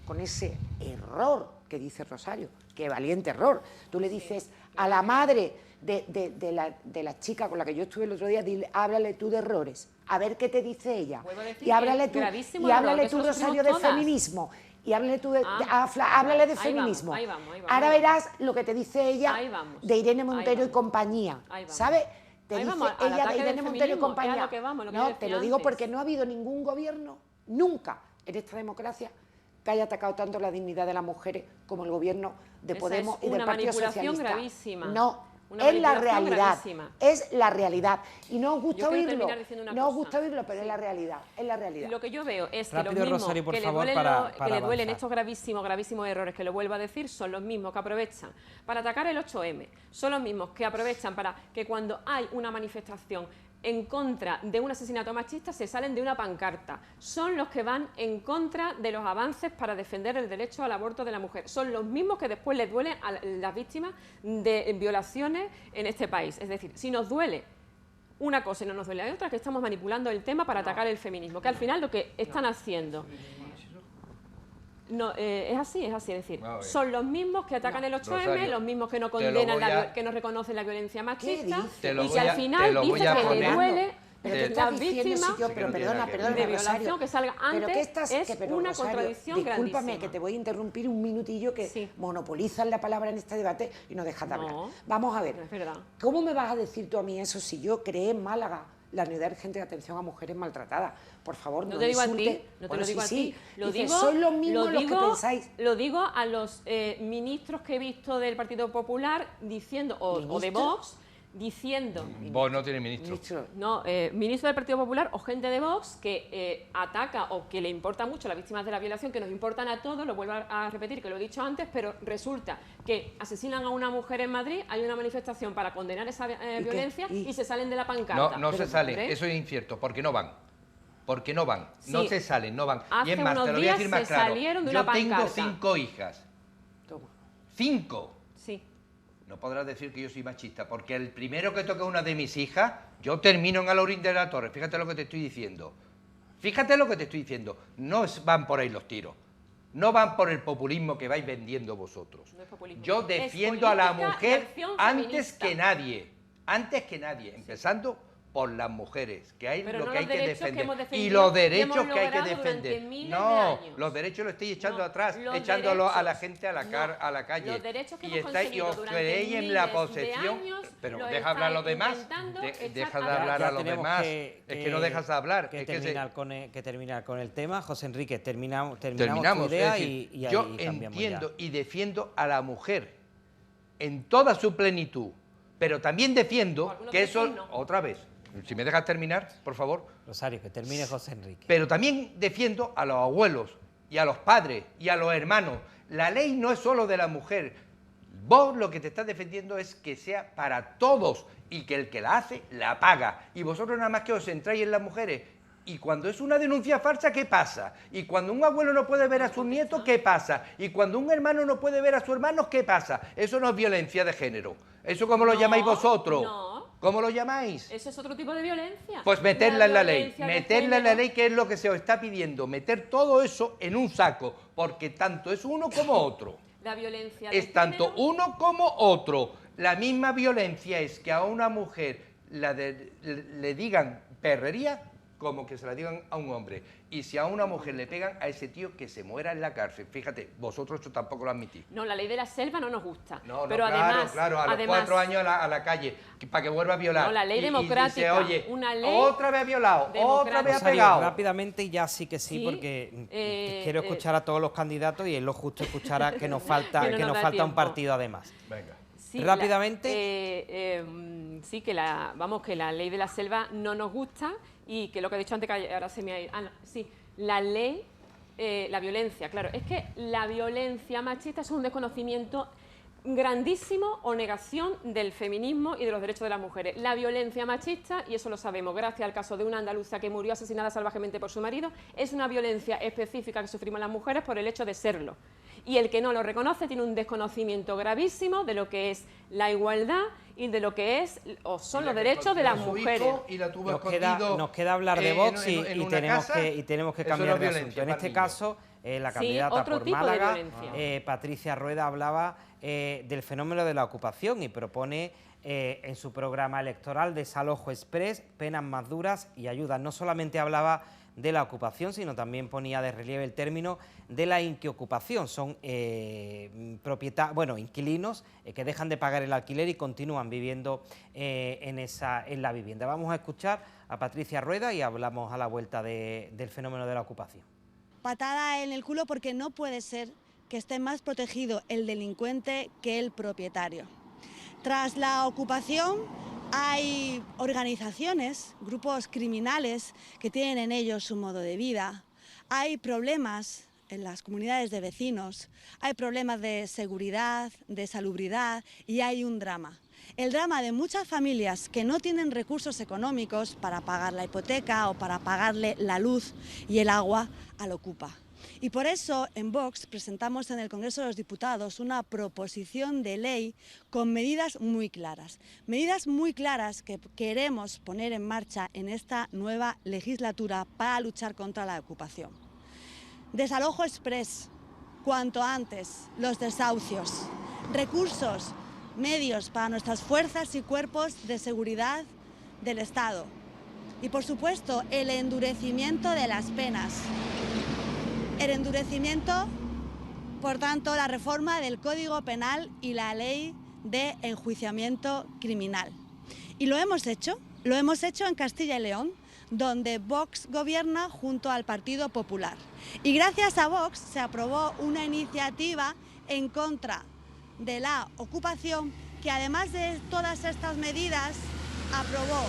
con ese error que dice Rosario? Qué valiente error. Tú le dices a la madre de la chica con la que yo estuve el otro día, háblale tú de errores, a ver qué te dice ella. Vuelvo a decir Y háblale que tú, gravísimo y error, háblale que tú, eso lo Rosario, sufrimos de todas. feminismo. Y háblale tú Ah, háblale de ahí feminismo. vamos, ahí vamos, ahí vamos, Ahora ahí vamos. verás lo que te dice ella Ahí vamos, de Irene ahí Montero y vamos. compañía. Ahí vamos. ¿Sabes? Te Ahí dice vamos, al ella de ataque del Irene Montero y feminismo, compañía. es a lo que vamos, lo que No, yo te decía lo digo antes. porque no ha habido ningún gobierno, nunca, en esta democracia, que haya atacado tanto la dignidad de las mujeres como el gobierno de Esa Podemos es y del una Partido manipulación Socialista. gravísima. No, Una es la manipulación realidad, gravísima. es la realidad. Y no os gusta Yo quiero oírlo, terminar diciendo una no os cosa. gusta oírlo, pero es la realidad, es la realidad. Lo que yo veo es que Rápido, los mismos Rosario, por que, favor, le para duelen, que le duelen avanzar. estos gravísimos errores, que lo vuelvo a decir, son los mismos que aprovechan para atacar el 8M, son los mismos que aprovechan para que cuando hay una manifestación en contra de un asesinato machista se salen de una pancarta, son los que van en contra de los avances para defender el derecho al aborto de la mujer, son los mismos que después les duelen a las víctimas de violaciones en este país. Es decir, si nos duele una cosa y no nos duele la otra, que estamos manipulando el tema para atacar el feminismo, que al final lo que están haciendo... No, es así, es decir, A ver. son los mismos que atacan el 8M, Rosario, los mismos que no te lo condenan, voy a- que no reconocen la violencia machista, dices? Te lo y voy que al a- te final lo voy dice a que le poner. duele Pero tú de- estás las diciendo, víctimas si yo, Sí que pero no tiene perdona, nada que ver. perdona, de Rosario. violación que salga Pero antes que estás, es pero, una Rosario, contradicción discúlpame grandísima. que te voy a interrumpir un minutillo que Sí. monopolizas la palabra en este debate y no dejas de hablar. No. Vamos a ver, No es verdad. ¿cómo me vas a decir tú a mí eso si yo creé en Málaga la unidad urgente de atención a mujeres maltratadas? Por favor, No no te digo a ti, insulte. no te Bueno, lo digo sí, a ti. Lo Dices, digo, sois los mismos lo los que digo- pensáis. Lo digo a los ministros que he visto del Partido Popular diciendo, o de ¿Ministros? Vox, diciendo... Vos no tienes ministro. Ministro, No, ministro del Partido Popular o gente de Vox que ataca o que le importa mucho a las víctimas de la violación, que nos importan a todos, lo vuelvo a repetir, que lo he dicho antes, pero resulta que asesinan a una mujer en Madrid, hay una manifestación para condenar esa qué? violencia ¿Y? y se salen de la pancarta. No se Pero, salen, ¿hombre? eso es incierto, porque no van. Porque no van, no Sí. se salen, no van. Y es Hace más, unos te lo voy a días decir más se claro. salieron de Yo una tengo pancarta. 5 hijas. toma. 5. Sí. No podrás decir que yo soy machista, porque el primero que toque una de mis hijas, yo termino en Alaurín de la Torre. Fíjate lo que te estoy diciendo. Fíjate lo que te estoy diciendo. No van por ahí los tiros. No van por el populismo que vais vendiendo vosotros. No es populismo. Yo Es defiendo a la política y mujer acción antes feminista. que nadie. Antes que nadie. Empezando por las mujeres, que hay Pero lo no que hay los que derechos que defender. hemos Y defendido los y hemos derechos que hay que logrado durante defender. miles No, de años. los derechos los estáis echando No, atrás, los echándolo a la derechos, gente a no. la calle. Los derechos que y hemos estáis y conseguido os durante creéis en miles la de posesión. años Pero lo deja hablar a los estáis demás. intentando Deja echar de hablar a los tenemos demás. Es que no dejas de hablar. Que Es que se- terminar con el tema. José Enrique, terminamos tu terminamos. idea Es decir, y yo ahí cambiamos entiendo ya. y defiendo a la mujer en toda su plenitud, pero también defiendo Algunos que eso, dicen no. otra vez, si me dejas terminar, por favor, Rosario, que termine José Enrique. pero también defiendo a los abuelos y a los padres y a los hermanos. La ley no es solo de la mujer. Vos lo que te estás defendiendo es que sea para todos y que el que la hace la paga. Y vosotros nada más que os centráis en las mujeres. Y cuando es una denuncia falsa, ¿qué pasa? Y cuando un abuelo no puede ver a sus nietos, ¿qué pasa? Y cuando un hermano no puede ver a su hermano, ¿qué pasa? Eso no es violencia de género. ¿Eso cómo lo No, llamáis vosotros? no. ¿Cómo lo llamáis? Eso es otro tipo de violencia. Pues meterla en la ley, violencia de meterla en la género. ley, que es lo que se os está pidiendo, meter todo eso en un saco, porque tanto es uno como otro. La violencia de Es tanto género. uno como otro. La misma violencia es que a una mujer le digan perrería como que se la digan a un hombre. Y si a una mujer le pegan, a ese tío que se muera en la cárcel. Fíjate, vosotros eso tampoco lo admitís. No, la ley de la selva no nos gusta. No, pero claro, además, claro, a los 4 años a la calle, para que vuelva a violar. No, la ley democrática, oye, una ley otra vez ha violado, otra vez ha Rosario, pegado. rápidamente y ya sí que sí, Sí, porque quiero escuchar a todos los candidatos y es lo justo escuchar a que nos falta, Que no que nos nos da falta un tiempo. partido además. Venga. Sí, Rápidamente. Sí, que la ley de la selva no nos gusta y que lo que he dicho antes, que ahora se me ha ido. No, sí, la ley, la violencia, claro. Es que la violencia machista es un desconocimiento grandísimo o negación del feminismo y de los derechos de las mujeres. La violencia machista, y eso lo sabemos gracias al caso de una andaluza que murió asesinada salvajemente por su marido, es una violencia específica que sufrimos las mujeres por el hecho de serlo. Y el que no lo reconoce tiene un desconocimiento gravísimo de lo que es la igualdad y de lo que es o son los derechos de las mujeres. Y la tuvo Nos queda hablar de Vox y tenemos que Eso cambiar no de es asunto. violencia En para este niños. caso, la Sí, candidata otro por tipo de Málaga, violencia. Patricia Rueda, hablaba del fenómeno de la ocupación y propone en su programa electoral Desalojo Express, penas más duras y ayudas. No solamente hablaba de la ocupación, sino también ponía de relieve el término de la inquiocupación. Son inquilinos que dejan de pagar el alquiler y continúan viviendo en la vivienda. Vamos a escuchar a Patricia Rueda y hablamos a la vuelta del fenómeno de la ocupación. Patada en el culo porque no puede ser que esté más protegido el delincuente que el propietario. Tras la ocupación hay organizaciones, grupos criminales que tienen en ellos su modo de vida, hay problemas en las comunidades de vecinos, hay problemas de seguridad, de salubridad y hay un drama. El drama de muchas familias que no tienen recursos económicos para pagar la hipoteca o para pagarle la luz y el agua al Ocupa. Y por eso en Vox presentamos en el Congreso de los Diputados una proposición de ley con medidas muy claras que queremos poner en marcha en esta nueva legislatura para luchar contra la ocupación. Desalojo express, cuanto antes, los desahucios, recursos, medios para nuestras fuerzas y cuerpos de seguridad del Estado y, por supuesto, el endurecimiento de las penas. El endurecimiento, por tanto, la reforma del Código Penal y la ley de enjuiciamiento criminal. Y lo hemos hecho en Castilla y León, donde Vox gobierna junto al Partido Popular. Y gracias a Vox se aprobó una iniciativa en contra de la ocupación que, además de todas estas medidas, aprobó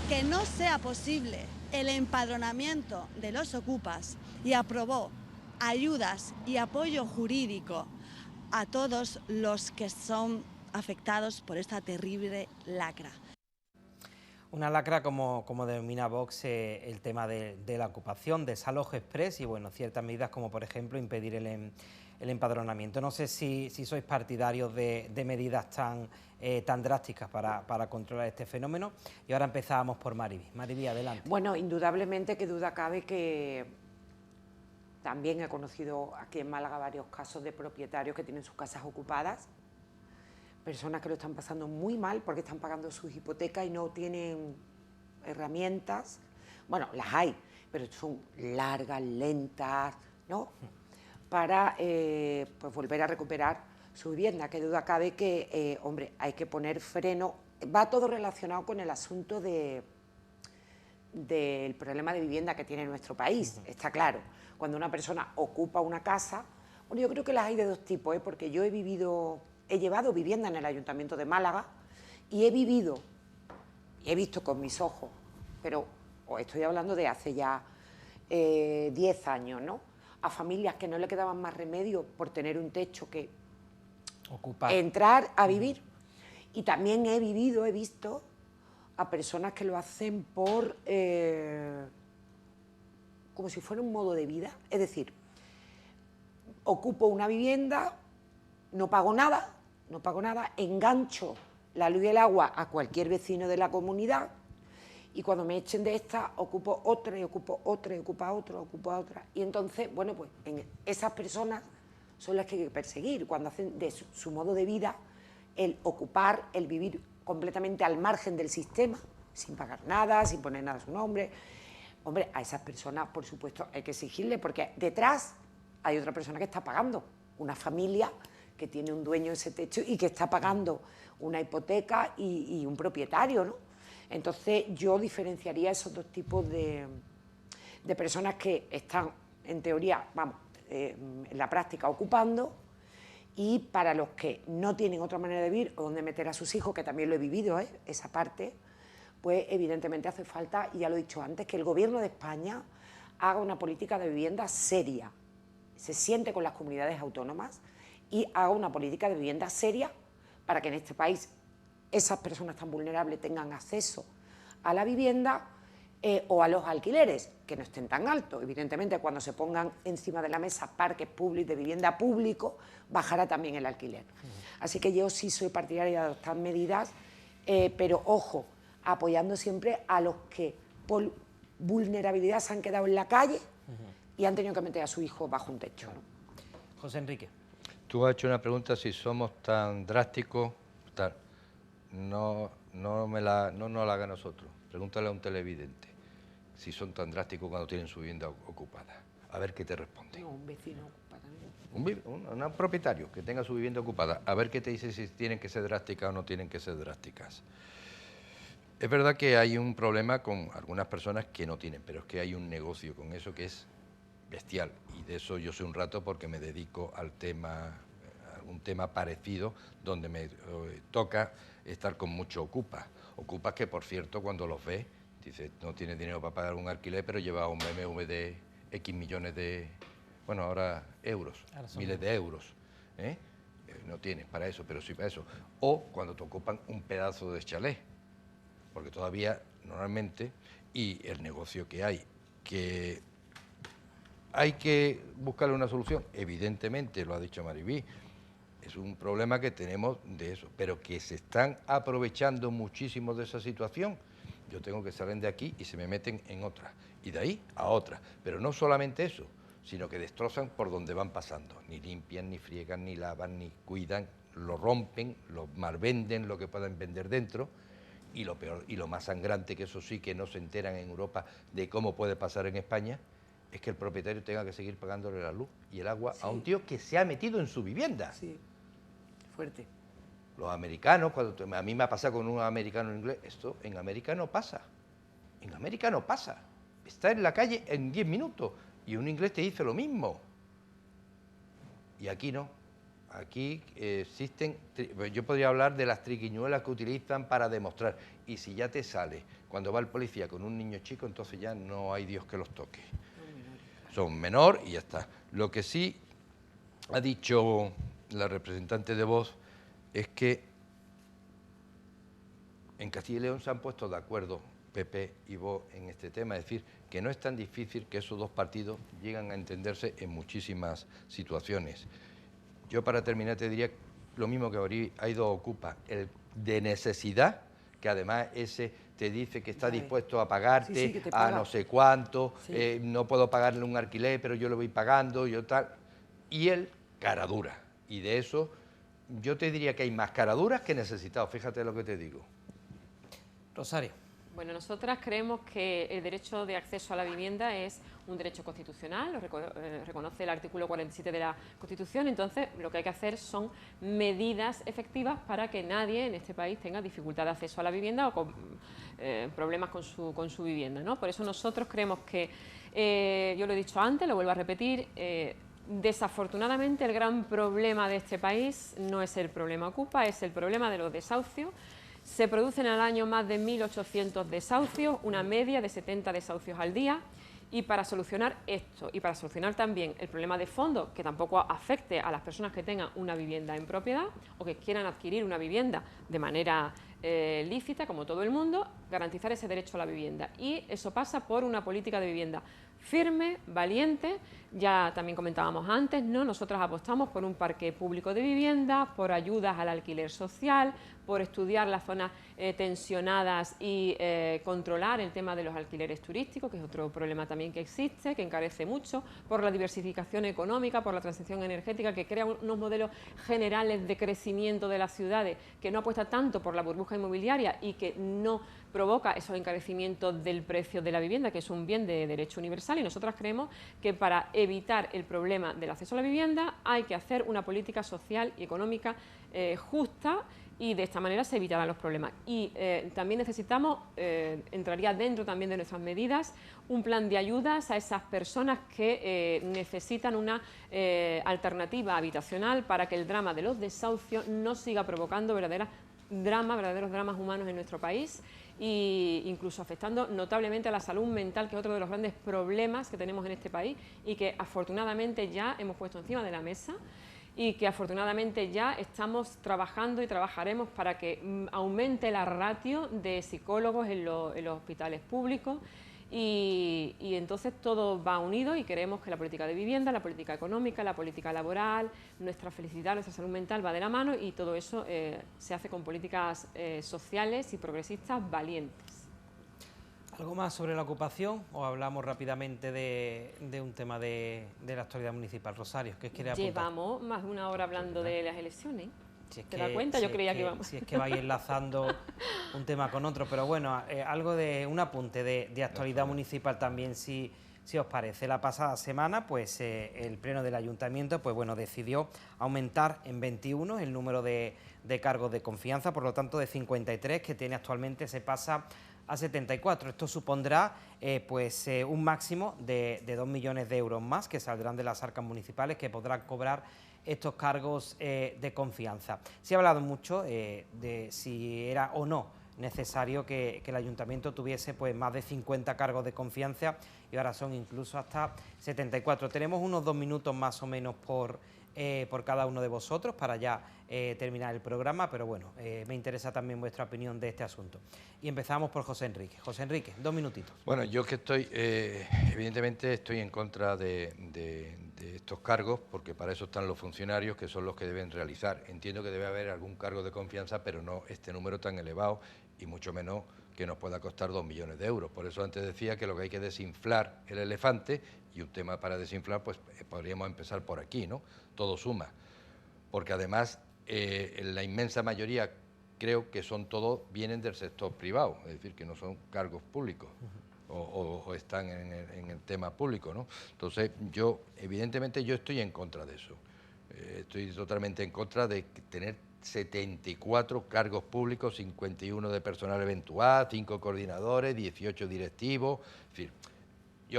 que no sea posible el empadronamiento de los ocupas y aprobó ayudas y apoyo jurídico a todos los que son afectados por esta terrible lacra. Una lacra, como denomina Vox, el tema de la ocupación, desalojo express y bueno, ciertas medidas como por ejemplo impedir el empadronamiento. No sé si sois partidarios de medidas tan drásticas para controlar este fenómeno. Y ahora empezábamos por Mariví. Mariví, adelante. Bueno, indudablemente que duda cabe que también he conocido aquí en Málaga varios casos de propietarios que tienen sus casas ocupadas, personas que lo están pasando muy mal porque están pagando sus hipotecas y no tienen herramientas. Bueno, las hay, pero son largas, lentas, ¿no? Para pues volver a recuperar su vivienda. Qué duda cabe que, hombre, hay que poner freno. Va todo relacionado con el asunto del problema de vivienda que tiene nuestro país, está claro. Cuando una persona ocupa una casa, bueno, yo creo que las hay de dos tipos, porque yo he llevado vivienda en el Ayuntamiento de Málaga y he visto con mis ojos, pero os estoy hablando de hace ya 10 años, ¿no? A familias que no le quedaban más remedio por tener un techo que ocupar, entrar a vivir. Y también he visto a personas que lo hacen por como si fuera un modo de vida. Es decir, ocupo una vivienda, no pago nada, engancho la luz y el agua a cualquier vecino de la comunidad y cuando me echen de esta ocupo otra y ocupo otra y ocupo otra. Y entonces, bueno, pues esas personas son las que hay que perseguir cuando hacen de su modo de vida el ocupar, el vivir completamente al margen del sistema, sin pagar nada, sin poner nada a su nombre. Hombre, a esas personas, por supuesto, hay que exigirle, porque detrás hay otra persona que está pagando, una familia que tiene un dueño de ese techo y que está pagando una hipoteca y un propietario, ¿no? Entonces, yo diferenciaría esos dos tipos de personas que están, en teoría, vamos, en la práctica ocupando, y para los que no tienen otra manera de vivir o donde meter a sus hijos, que también lo he vivido, esa parte, pues evidentemente hace falta, y ya lo he dicho antes, que el Gobierno de España haga una política de vivienda seria, se siente con las comunidades autónomas y haga una política de vivienda seria para que en este país esas personas tan vulnerables tengan acceso a la vivienda o a los alquileres, que no estén tan altos. Evidentemente, cuando se pongan encima de la mesa parques públicos de vivienda público, bajará también el alquiler. Así que yo sí soy partidaria de adoptar medidas, pero ojo, apoyando siempre a los que por vulnerabilidad se han quedado en la calle y han tenido que meter a su hijo bajo un techo, ¿no? José Enrique. Tú has hecho una pregunta si somos tan drásticos, tal. No nos la haga a nosotros. Pregúntale a un televidente si son tan drásticos cuando tienen su vivienda ocupada. A ver qué te responde. No, un vecino ocupado. Un propietario que tenga su vivienda ocupada. A ver qué te dice si tienen que ser drásticas o no tienen que ser drásticas. Es verdad que hay un problema con algunas personas que no tienen, pero es que hay un negocio con eso que es bestial. Y de eso yo sé un rato porque me dedico al tema, a un tema parecido, donde me toca estar con mucho ocupas. Ocupas que, por cierto, cuando los ves, dices, no tienes dinero para pagar un alquiler, pero lleva un BMW de X millones de, bueno, ahora euros, miles de euros. No tienes para eso, pero sí para eso. O cuando te ocupan un pedazo de chalet, porque todavía, normalmente, y el negocio que hay que buscarle una solución, evidentemente, lo ha dicho Maribí, es un problema que tenemos de eso, pero que se están aprovechando muchísimo de esa situación. Yo tengo que salir de aquí y se me meten en otra, y de ahí a otra. Pero no solamente eso, sino que destrozan por donde van pasando. Ni limpian, ni friegan, ni lavan, ni cuidan, lo rompen, lo malvenden, lo que puedan vender dentro. Y lo peor, y lo más sangrante, que eso sí que no se enteran en Europa de cómo puede pasar en España, es que el propietario tenga que seguir pagándole la luz y el agua a un tío que se ha metido en su vivienda. Sí, fuerte. Los americanos, cuando a mí me ha pasado con un americano inglés, esto en América no pasa. En América no pasa. Está en la calle en 10 minutos y un inglés te dice lo mismo. Y aquí no. Aquí existen, yo podría hablar de las triquiñuelas que utilizan para demostrar. Y si ya te sale, cuando va el policía con un niño chico, entonces ya no hay Dios que los toque. Son menor y ya está. Lo que sí ha dicho la representante de Vox es que en Castilla y León se han puesto de acuerdo PP y Vox en este tema, es decir, que no es tan difícil que esos dos partidos lleguen a entenderse en muchísimas situaciones. Yo para terminar te diría lo mismo que ahorita hay dos ocupas, el de necesidad, que además ese te dice que está dispuesto a pagarte a no sé cuánto, no puedo pagarle un alquiler, pero yo lo voy pagando, yo tal, y el cara dura. Y de eso yo te diría que hay más caraduras que necesitados, fíjate lo que te digo. Rosario. Bueno, nosotras creemos que el derecho de acceso a la vivienda es un derecho constitucional, lo reconoce el artículo 47 de la Constitución, entonces lo que hay que hacer son medidas efectivas para que nadie en este país tenga dificultad de acceso a la vivienda o con problemas con su vivienda, ¿no? Por eso nosotros creemos que, yo lo he dicho antes, lo vuelvo a repetir, desafortunadamente el gran problema de este país no es el problema Ocupa, es el problema de los desahucios. Se producen al año más de 1.800 desahucios, una media de 70 desahucios al día, y para solucionar esto y para solucionar también el problema de fondo, que tampoco afecte a las personas que tengan una vivienda en propiedad o que quieran adquirir una vivienda de manera lícita, como todo el mundo, garantizar ese derecho a la vivienda. Y eso pasa por una política de vivienda firme, valiente. Ya también comentábamos antes, ¿no? Nosotras apostamos por un parque público de vivienda, por ayudas al alquiler social, por estudiar las zonas tensionadas y controlar el tema de los alquileres turísticos, que es otro problema también que existe, que encarece mucho, por la diversificación económica, por la transición energética, que crea unos modelos generales de crecimiento de las ciudades, que no apuesta tanto por la burbuja inmobiliaria y que no provoca esos encarecimientos del precio de la vivienda, que es un bien de derecho universal, y nosotras creemos que para evitar el problema del acceso a la vivienda hay que hacer una política social y económica justa, y de esta manera se evitarán los problemas. Y también necesitamos, entraría dentro también de nuestras medidas, un plan de ayudas a esas personas que necesitan una alternativa habitacional para que el drama de los desahucios no siga provocando verdaderos dramas humanos en nuestro país, e incluso afectando notablemente a la salud mental, que es otro de los grandes problemas que tenemos en este país y que afortunadamente ya hemos puesto encima de la mesa, y que afortunadamente ya estamos trabajando y trabajaremos para que aumente la ratio de psicólogos en los hospitales públicos, y entonces todo va unido, y creemos que la política de vivienda, la política económica, la política laboral, nuestra felicidad, nuestra salud mental va de la mano, y todo eso se hace con políticas sociales y progresistas valientes. ¿Algo más sobre la ocupación o hablamos rápidamente de un tema de la actualidad municipal? Rosario, ¿qué quiere apuntar? Llevamos más de una hora hablando de las elecciones. Si es ¿Te das cuenta? Yo creía que íbamos. Si es que vais enlazando un tema con otro, pero bueno, algo de un apunte de actualidad municipal también, si os parece. La pasada semana, pues el Pleno del Ayuntamiento, pues bueno, decidió aumentar en 21 el número de cargos de confianza, por lo tanto de 53 que tiene actualmente se pasa a 74. Esto supondrá un máximo de 2 millones de euros más que saldrán de las arcas municipales, que podrán cobrar estos cargos de confianza. Se ha hablado mucho de si era o no necesario que el ayuntamiento tuviese pues más de 50 cargos de confianza, y ahora son incluso hasta 74. Tenemos unos 2 minutos más o menos por cada uno de vosotros para ya terminar el programa, pero bueno, me interesa también vuestra opinión de este asunto. Y empezamos por José Enrique. José Enrique, 2 minutitos. Bueno, yo que estoy, evidentemente estoy en contra de estos cargos, porque para eso están los funcionarios, que son los que deben realizar. Entiendo que debe haber algún cargo de confianza, pero no este número tan elevado, y mucho menos que nos pueda costar 2 millones de euros. Por eso antes decía que lo que hay que desinflar el elefante, y un tema para desinflar, pues podríamos empezar por aquí, ¿no? Todo suma. Porque además, la inmensa mayoría creo que vienen del sector privado, es decir, que no son cargos públicos. O están en el tema público, ¿no? Entonces, evidentemente yo estoy en contra de eso. Estoy totalmente en contra de tener 74 cargos públicos, 51 de personal eventual, 5 coordinadores, 18 directivos, en fin.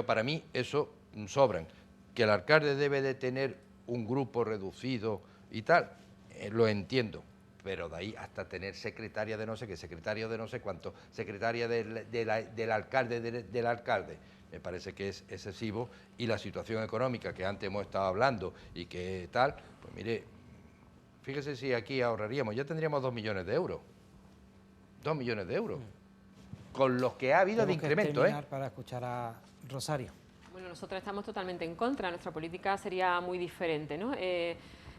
Para mí eso sobran. Que el alcalde debe de tener un grupo reducido y tal, lo entiendo. Pero de ahí hasta tener secretaria de no sé qué, secretario de no sé cuánto, secretaria del alcalde, me parece que es excesivo, y la situación económica que antes hemos estado hablando y que tal, pues mire, fíjese si aquí ahorraríamos, ya tendríamos 2 millones de euros. 2 millones de euros. Con los que ha habido de incremento, para escuchar a Rosario. Bueno, nosotros estamos totalmente en contra, nuestra política sería muy diferente, ¿no?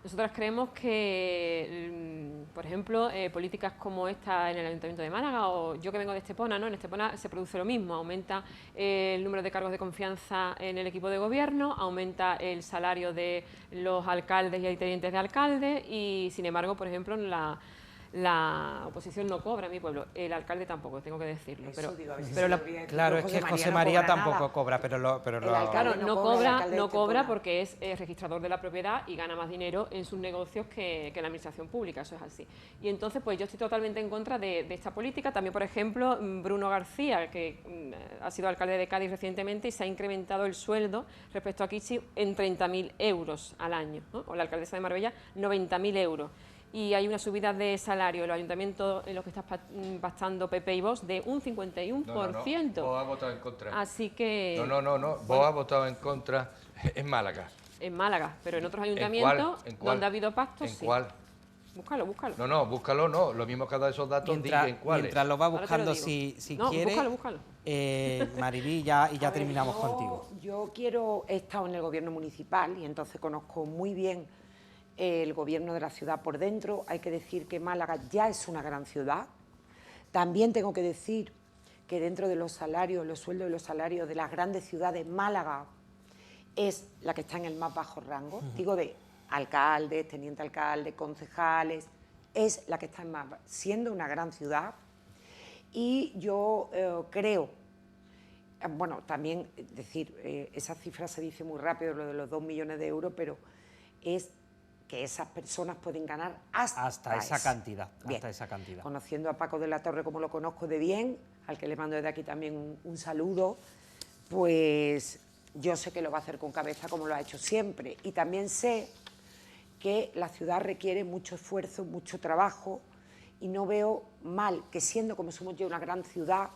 Nosotras creemos que, por ejemplo, políticas como esta en el Ayuntamiento de Málaga, o yo que vengo de Estepona, ¿no? En Estepona se produce lo mismo, aumenta el número de cargos de confianza en el equipo de gobierno, aumenta el salario de los alcaldes y tenientes de alcalde, y sin embargo, por ejemplo, en La oposición no cobra en mi pueblo, el alcalde tampoco, tengo que decirlo. Claro, es que José María tampoco cobra, pero claro, no cobra porque es registrador de la propiedad y gana más dinero en sus negocios que la administración pública, eso es así. Y entonces, pues yo estoy totalmente en contra de esta política. También, por ejemplo, Bruno García, que ha sido alcalde de Cádiz recientemente y se ha incrementado el sueldo respecto a Kichi en 30.000 euros al año, ¿no? O la alcaldesa de Marbella, 90.000 euros. Y hay una subida de salario en los ayuntamientos en los que está pactando PP y Vox de un 51%. No, vos has votado en contra. Así que... No, vos has votado en contra en Málaga. En Málaga, pero en otros ayuntamientos donde ha habido pactos, ¿En cuál? Búscalo. Búscalo, no. Lo mismo que ha dado esos datos, diga en cuáles. Mientras lo va buscando, si quiere... Búscalo. Maribí, y ya terminamos contigo. Yo he estado en el gobierno municipal y entonces conozco muy bien el gobierno de la ciudad por dentro. Hay que decir que Málaga ya es una gran ciudad. También tengo que decir que dentro de los salarios, los sueldos y los salarios de las grandes ciudades, Málaga es la que está en el más bajo rango. Digo, de alcaldes, teniente alcaldes, concejales, es la que está en más, siendo una gran ciudad. Y yo creo, bueno, también decir, esa cifra se dice muy rápido, lo de los 2 millones de euros, pero es que esas personas pueden ganar hasta esa cantidad. Conociendo a Paco de la Torre como lo conozco de bien, al que le mando desde aquí también un saludo, pues yo sé que lo va a hacer con cabeza como lo ha hecho siempre. Y también sé que la ciudad requiere mucho esfuerzo, mucho trabajo, y no veo mal que, siendo como somos ya una gran ciudad,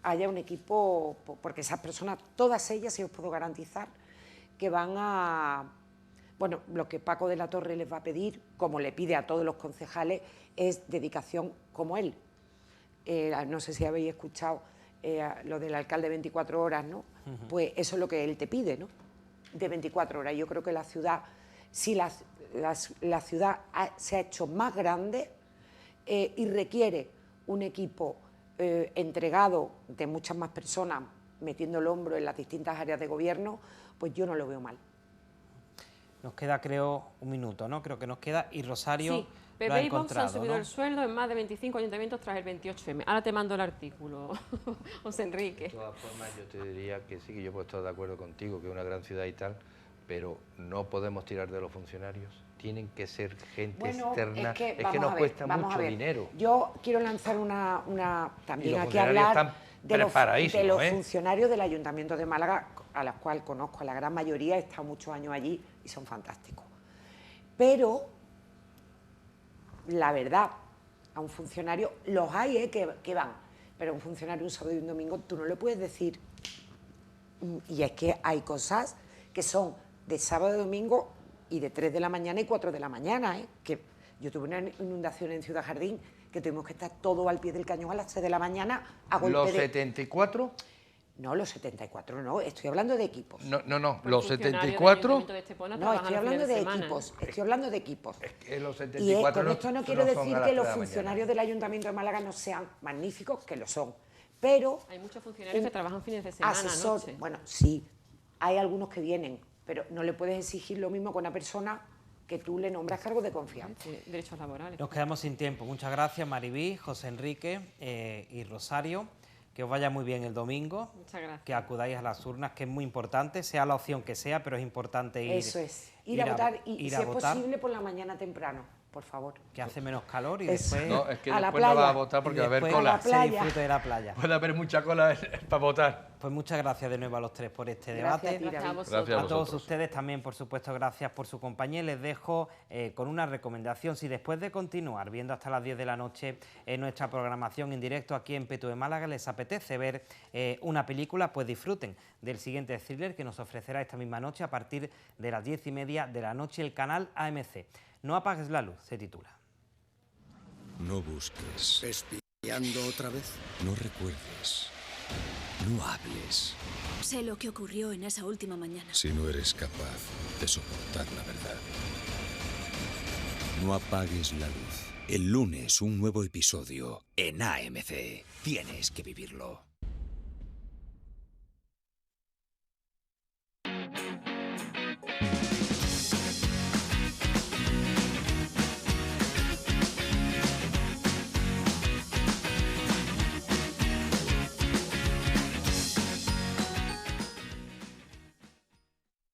haya un equipo, porque esas personas, todas ellas, si os puedo garantizar, que van a... Bueno, lo que Paco de la Torre les va a pedir, como le pide a todos los concejales, es dedicación como él. No sé si habéis escuchado lo del alcalde 24 horas, ¿no? Pues eso es lo que él te pide, ¿no? De 24 horas. Yo creo que la ciudad, si la ciudad se ha hecho más grande y requiere un equipo entregado de muchas más personas, metiendo el hombro en las distintas áreas de gobierno, pues yo no lo veo mal. Nos queda, creo, un minuto, ¿no? Creo que nos queda. Y Rosario sí, lo ha PP y Vox han subido, ¿no?, el sueldo en más de 25 ayuntamientos tras el 28M. Ahora te mando el artículo, José Enrique. De todas formas, yo te diría que sí, que yo puedo estar de acuerdo contigo, que es una gran ciudad y tal, pero no podemos tirar de los funcionarios. Tienen que ser gente externa. Es que nos cuesta mucho dinero. Yo quiero lanzar también aquí hablar de los funcionarios del Ayuntamiento de Málaga, a los cuales conozco a la gran mayoría, he estado muchos años allí y son fantásticos. Pero, la verdad, a un funcionario, los hay que van, pero a un funcionario un sábado y un domingo tú no le puedes decir, y es que hay cosas que son de sábado y domingo y de 3 de la mañana y 4 de la mañana, que yo tuve una inundación en Ciudad Jardín que tuvimos que estar todo al pie del cañón a las 3 de la mañana a golpe ¿Los 74? No, los 74 no, estoy hablando de equipos. No, los 74... No, estoy hablando de equipos, Es que los 74 con esto no quiero decir que los funcionarios del Ayuntamiento de Málaga no sean magníficos, que lo son, pero... Hay muchos funcionarios que trabajan fines de semana, noche. Bueno, sí, hay algunos que vienen, pero no le puedes exigir lo mismo con una persona que tú le nombras cargo de confianza. Sí, derechos laborales. Nos quedamos sin tiempo. Muchas gracias, Maribí, José Enrique y Rosario. Que os vaya muy bien el domingo. Muchas gracias. Que acudáis a las urnas, que es muy importante, sea la opción que sea, pero es importante ir. Eso es, ir a votar y, si es posible, por la mañana temprano, por favor. Que hace menos calor y después... No, es que después no vas a votar porque va a haber cola. Se disfrute de la playa. Puede haber mucha cola para votar. Pues muchas gracias de nuevo a los tres por este debate. Gracias a todos ustedes también, por supuesto, gracias por su compañía. Les dejo con una recomendación. Si después de continuar viendo hasta las 10 de la noche nuestra programación en directo aquí en PTV Málaga les apetece ver una película, pues disfruten del siguiente thriller que nos ofrecerá esta misma noche a partir de las 10:30 de la noche el canal AMC. No apagues la luz, se titula. No busques. ¿Espiando otra vez? No recuerdes. No hables. Sé lo que ocurrió en esa última mañana. Si no eres capaz de soportar la verdad. No apagues la luz. El lunes un nuevo episodio en AMC. Tienes que vivirlo.